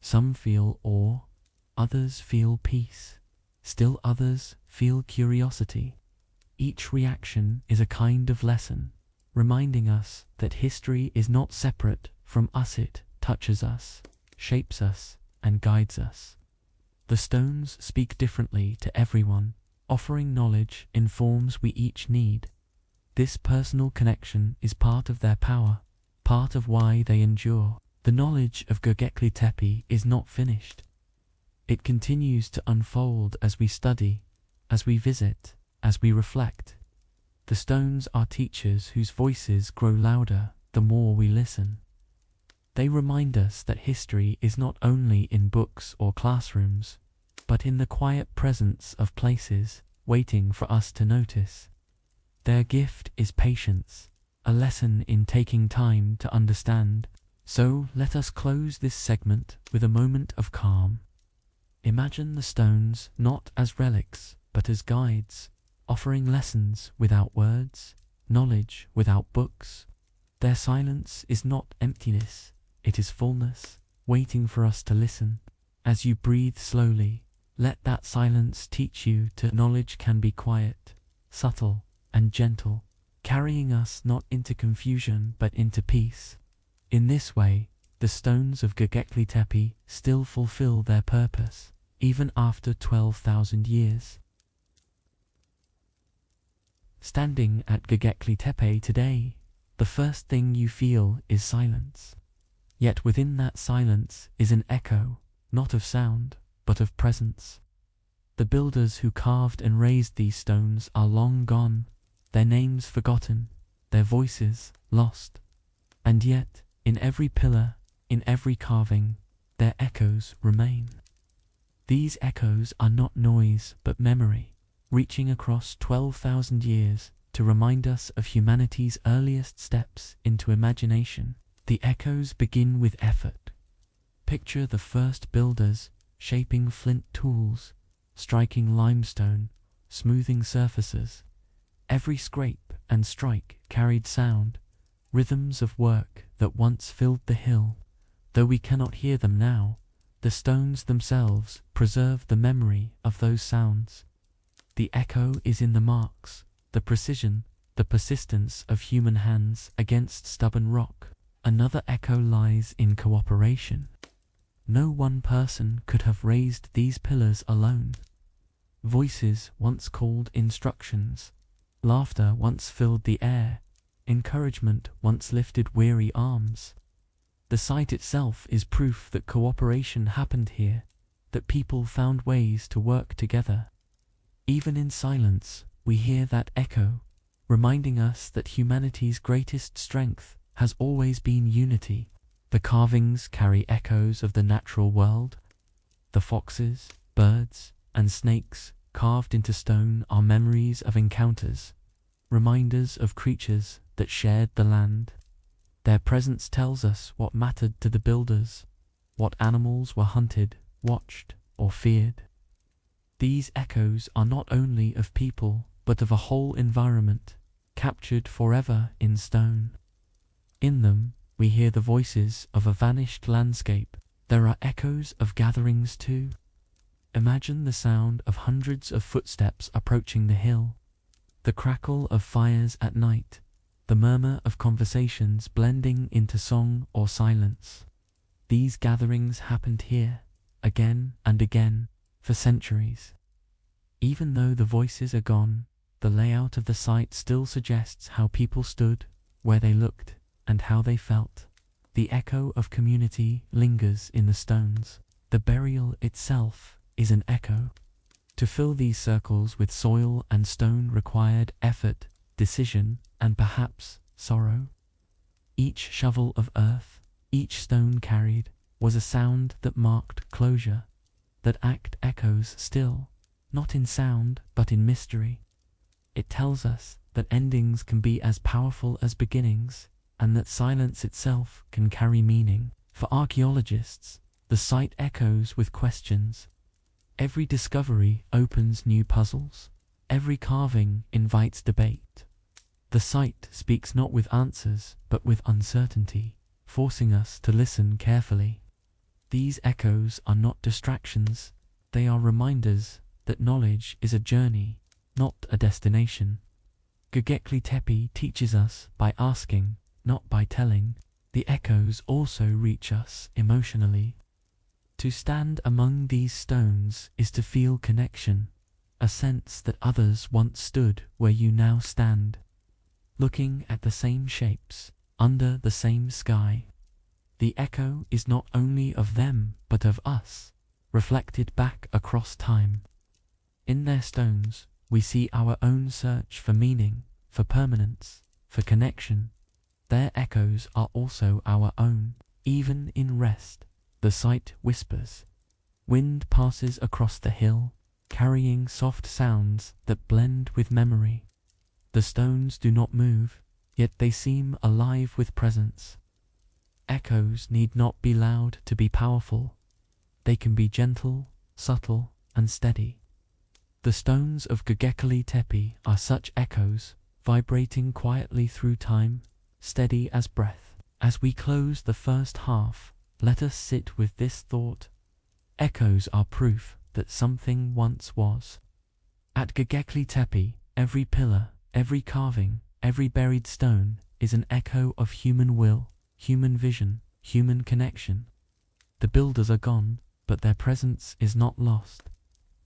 Some feel awe, others feel peace, still others feel curiosity. Each reaction is a kind of lesson, reminding us that history is not separate from us. It touches us, shapes us, and guides us. The stones speak differently to everyone, offering knowledge in forms we each need. This personal connection is part of their power, part of why they endure. The knowledge of Göbekli Tepe is not finished. It continues to unfold as we study, as we visit, as we reflect. The stones are teachers whose voices grow louder the more we listen. They remind us that history is not only in books or classrooms, but in the quiet presence of places waiting for us to notice. Their gift is patience, a lesson in taking time to understand. So let us close this segment with a moment of calm. Imagine the stones not as relics, but as guides, offering lessons without words, knowledge without books. Their silence is not emptiness, it is fullness, waiting for us to listen. As you breathe slowly, let that silence teach you to knowledge can be quiet, subtle, and gentle, carrying us not into confusion but into peace. In this way, the stones of Göbekli Tepe still fulfill their purpose, even after 12,000 years. Standing at Göbekli Tepe today, the first thing you feel is silence. Yet within that silence is an echo, not of sound, but of presence. The builders who carved and raised these stones are long gone, their names forgotten, their voices lost. And yet, in every pillar, in every carving, their echoes remain. These echoes are not noise but memory, reaching across 12,000 years to remind us of humanity's earliest steps into imagination. The echoes begin with effort. Picture the first builders shaping flint tools, striking limestone, smoothing surfaces. Every scrape and strike carried sound, rhythms of work that once filled the hill. Though we cannot hear them now, the stones themselves preserve the memory of those sounds. The echo is in the marks, the precision, the persistence of human hands against stubborn rock. Another echo lies in cooperation. No one person could have raised these pillars alone. Voices once called instructions, laughter once filled the air, encouragement once lifted weary arms. The site itself is proof that cooperation happened here, that people found ways to work together. Even in silence, we hear that echo, reminding us that humanity's greatest strength has always been unity. The carvings carry echoes of the natural world. The foxes, birds, and snakes carved into stone are memories of encounters, reminders of creatures that shared the land. Their presence tells us what mattered to the builders, what animals were hunted, watched, or feared. These echoes are not only of people, but of a whole environment, captured forever in stone. In them, we hear the voices of a vanished landscape. There are echoes of gatherings too. Imagine the sound of hundreds of footsteps approaching the hill, the crackle of fires at night, the murmur of conversations blending into song or silence. These gatherings happened here, again and again, for centuries. Even though the voices are gone, the layout of the site still suggests how people stood, where they looked, and how they felt. The echo of community lingers in the stones. The burial itself is an echo. To fill these circles with soil and stone required effort, decision, and perhaps sorrow. Each shovel of earth, each stone carried, was a sound that marked closure. That act echoes still, not in sound but in mystery. It tells us that endings can be as powerful as beginnings, and that silence itself can carry meaning. For archaeologists, the site echoes with questions. Every discovery opens new puzzles. Every carving invites debate. The site speaks not with answers, but with uncertainty, forcing us to listen carefully. These echoes are not distractions, they are reminders that knowledge is a journey, not a destination. Göbekli Tepe teaches us by asking, not by telling. The echoes also reach us emotionally. To stand among these stones is to feel connection, a sense that others once stood where you now stand, looking at the same shapes, under the same sky. The echo is not only of them, but of us, reflected back across time. In their stones, we see our own search for meaning, for permanence, for connection. Their echoes are also our own. Even in rest, the site whispers. Wind passes across the hill, carrying soft sounds that blend with memory. The stones do not move, yet they seem alive with presence. Echoes need not be loud to be powerful. They can be gentle, subtle, and steady. The stones of Göbekli Tepe are such echoes, vibrating quietly through time, steady as breath. As we close the first half, let us sit with this thought. Echoes are proof that something once was. At Göbekli Tepe, every pillar, every carving, every buried stone is an echo of human will, human vision, human connection. The builders are gone, but their presence is not lost.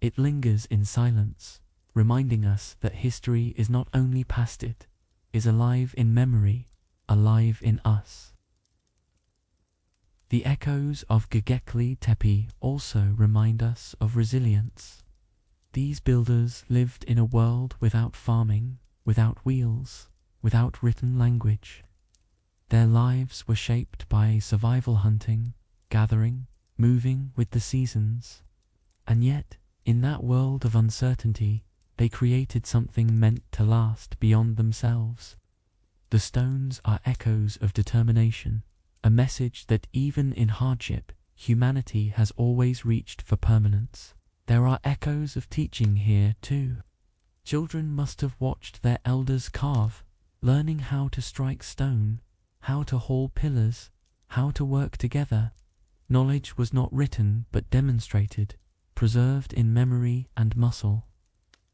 It lingers in silence, reminding us that history is not only past, it is alive in memory, alive in us. The echoes of Göbekli Tepe also remind us of resilience. These builders lived in a world without farming, without wheels, without written language. Their lives were shaped by survival, hunting, gathering, moving with the seasons. And yet, in that world of uncertainty, they created something meant to last beyond themselves. The stones are echoes of determination, a message that even in hardship, humanity has always reached for permanence. There are echoes of teaching here too. Children must have watched their elders carve, learning how to strike stone, how to haul pillars, how to work together. Knowledge was not written but demonstrated, preserved in memory and muscle.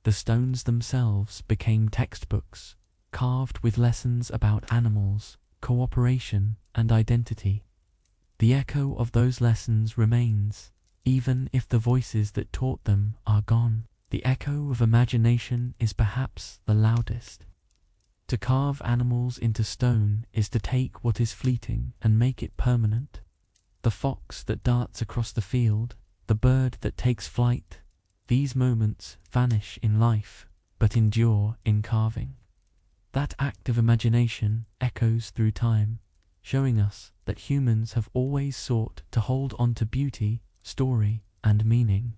The stones themselves became textbooks, carved with lessons about animals, cooperation, and identity. The echo of those lessons remains, even if the voices that taught them are gone. The echo of imagination is perhaps the loudest. To carve animals into stone is to take what is fleeting and make it permanent. The fox that darts across the field, the bird that takes flight, these moments vanish in life, but endure in carving. That act of imagination echoes through time, showing us that humans have always sought to hold on to beauty, story, and meaning.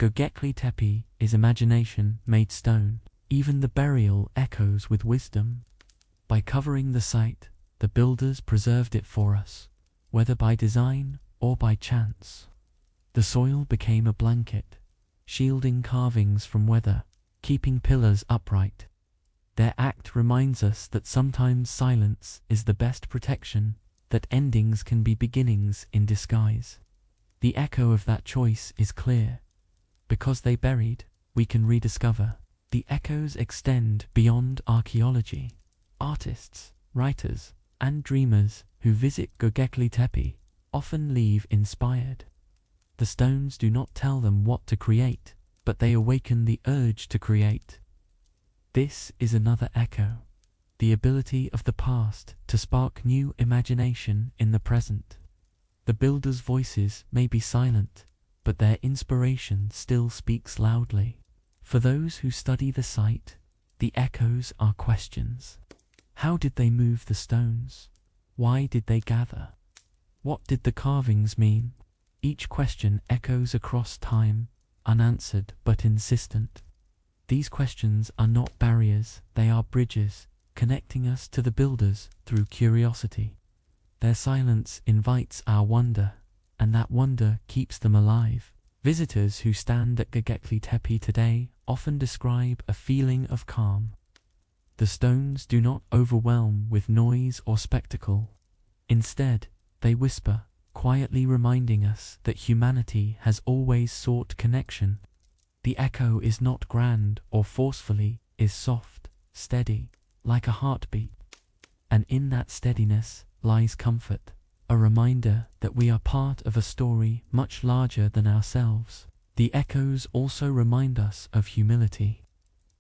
Göbekli Tepe is imagination made stone. Even the burial echoes with wisdom. By covering the site, the builders preserved it for us, whether by design or by chance. The soil became a blanket, shielding carvings from weather, keeping pillars upright. Their act reminds us that sometimes silence is the best protection, that endings can be beginnings in disguise. The echo of that choice is clear. Because they buried, we can rediscover. The echoes extend beyond archaeology. Artists, writers, and dreamers who visit Göbekli Tepe often leave inspired. The stones do not tell them what to create, but they awaken the urge to create. This is another echo, the ability of the past to spark new imagination in the present. The builders' voices may be silent, but their inspiration still speaks loudly. For those who study the site, the echoes are questions. How did they move the stones? Why did they gather? What did the carvings mean? Each question echoes across time, unanswered but insistent. These questions are not barriers, they are bridges, connecting us to the builders through curiosity. Their silence invites our wonder, and that wonder keeps them alive. Visitors who stand at Göbekli Tepe today often describe a feeling of calm. The stones do not overwhelm with noise or spectacle. Instead, they whisper, quietly reminding us that humanity has always sought connection. The echo is not grand or forcefully, is soft, steady, like a heartbeat. And in that steadiness lies comfort, a reminder that we are part of a story much larger than ourselves. The echoes also remind us of humility.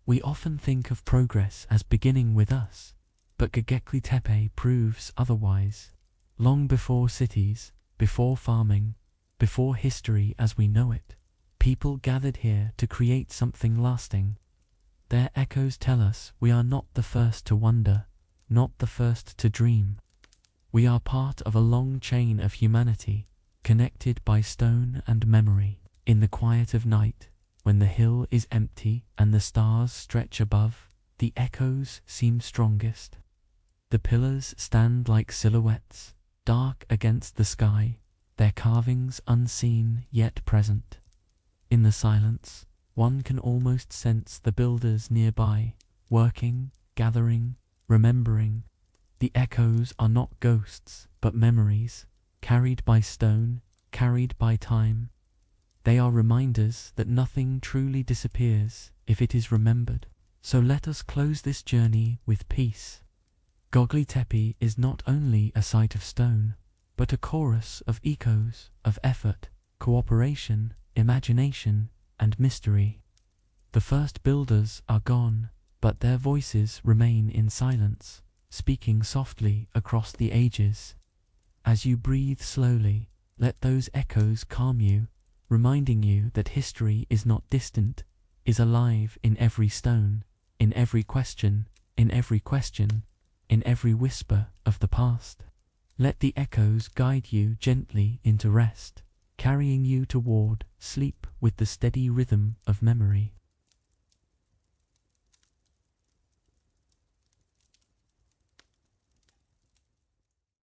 We often think of progress as beginning with us, but Göbekli Tepe proves otherwise. Long before cities, before farming, before history as we know it, people gathered here to create something lasting. Their echoes tell us we are not the first to wonder, not the first to dream. We are part of a long chain of humanity, connected by stone and memory. In the quiet of night, when the hill is empty and the stars stretch above, the echoes seem strongest. The pillars stand like silhouettes, dark against the sky, their carvings unseen yet present. In the silence, one can almost sense the builders nearby, working, gathering, remembering. The echoes are not ghosts, but memories, carried by stone, carried by time. They are reminders that nothing truly disappears if it is remembered. So let us close this journey with peace. Göbekli Tepe is not only a site of stone, but a chorus of echoes, of effort, cooperation, imagination, and mystery. The first builders are gone, but their voices remain in silence, speaking softly across the ages. As you breathe slowly, let those echoes calm you, reminding you that history is not distant, is alive in every stone, in every question, in every question, in every whisper of the past. Let the echoes guide you gently into rest, carrying you toward sleep with the steady rhythm of memory.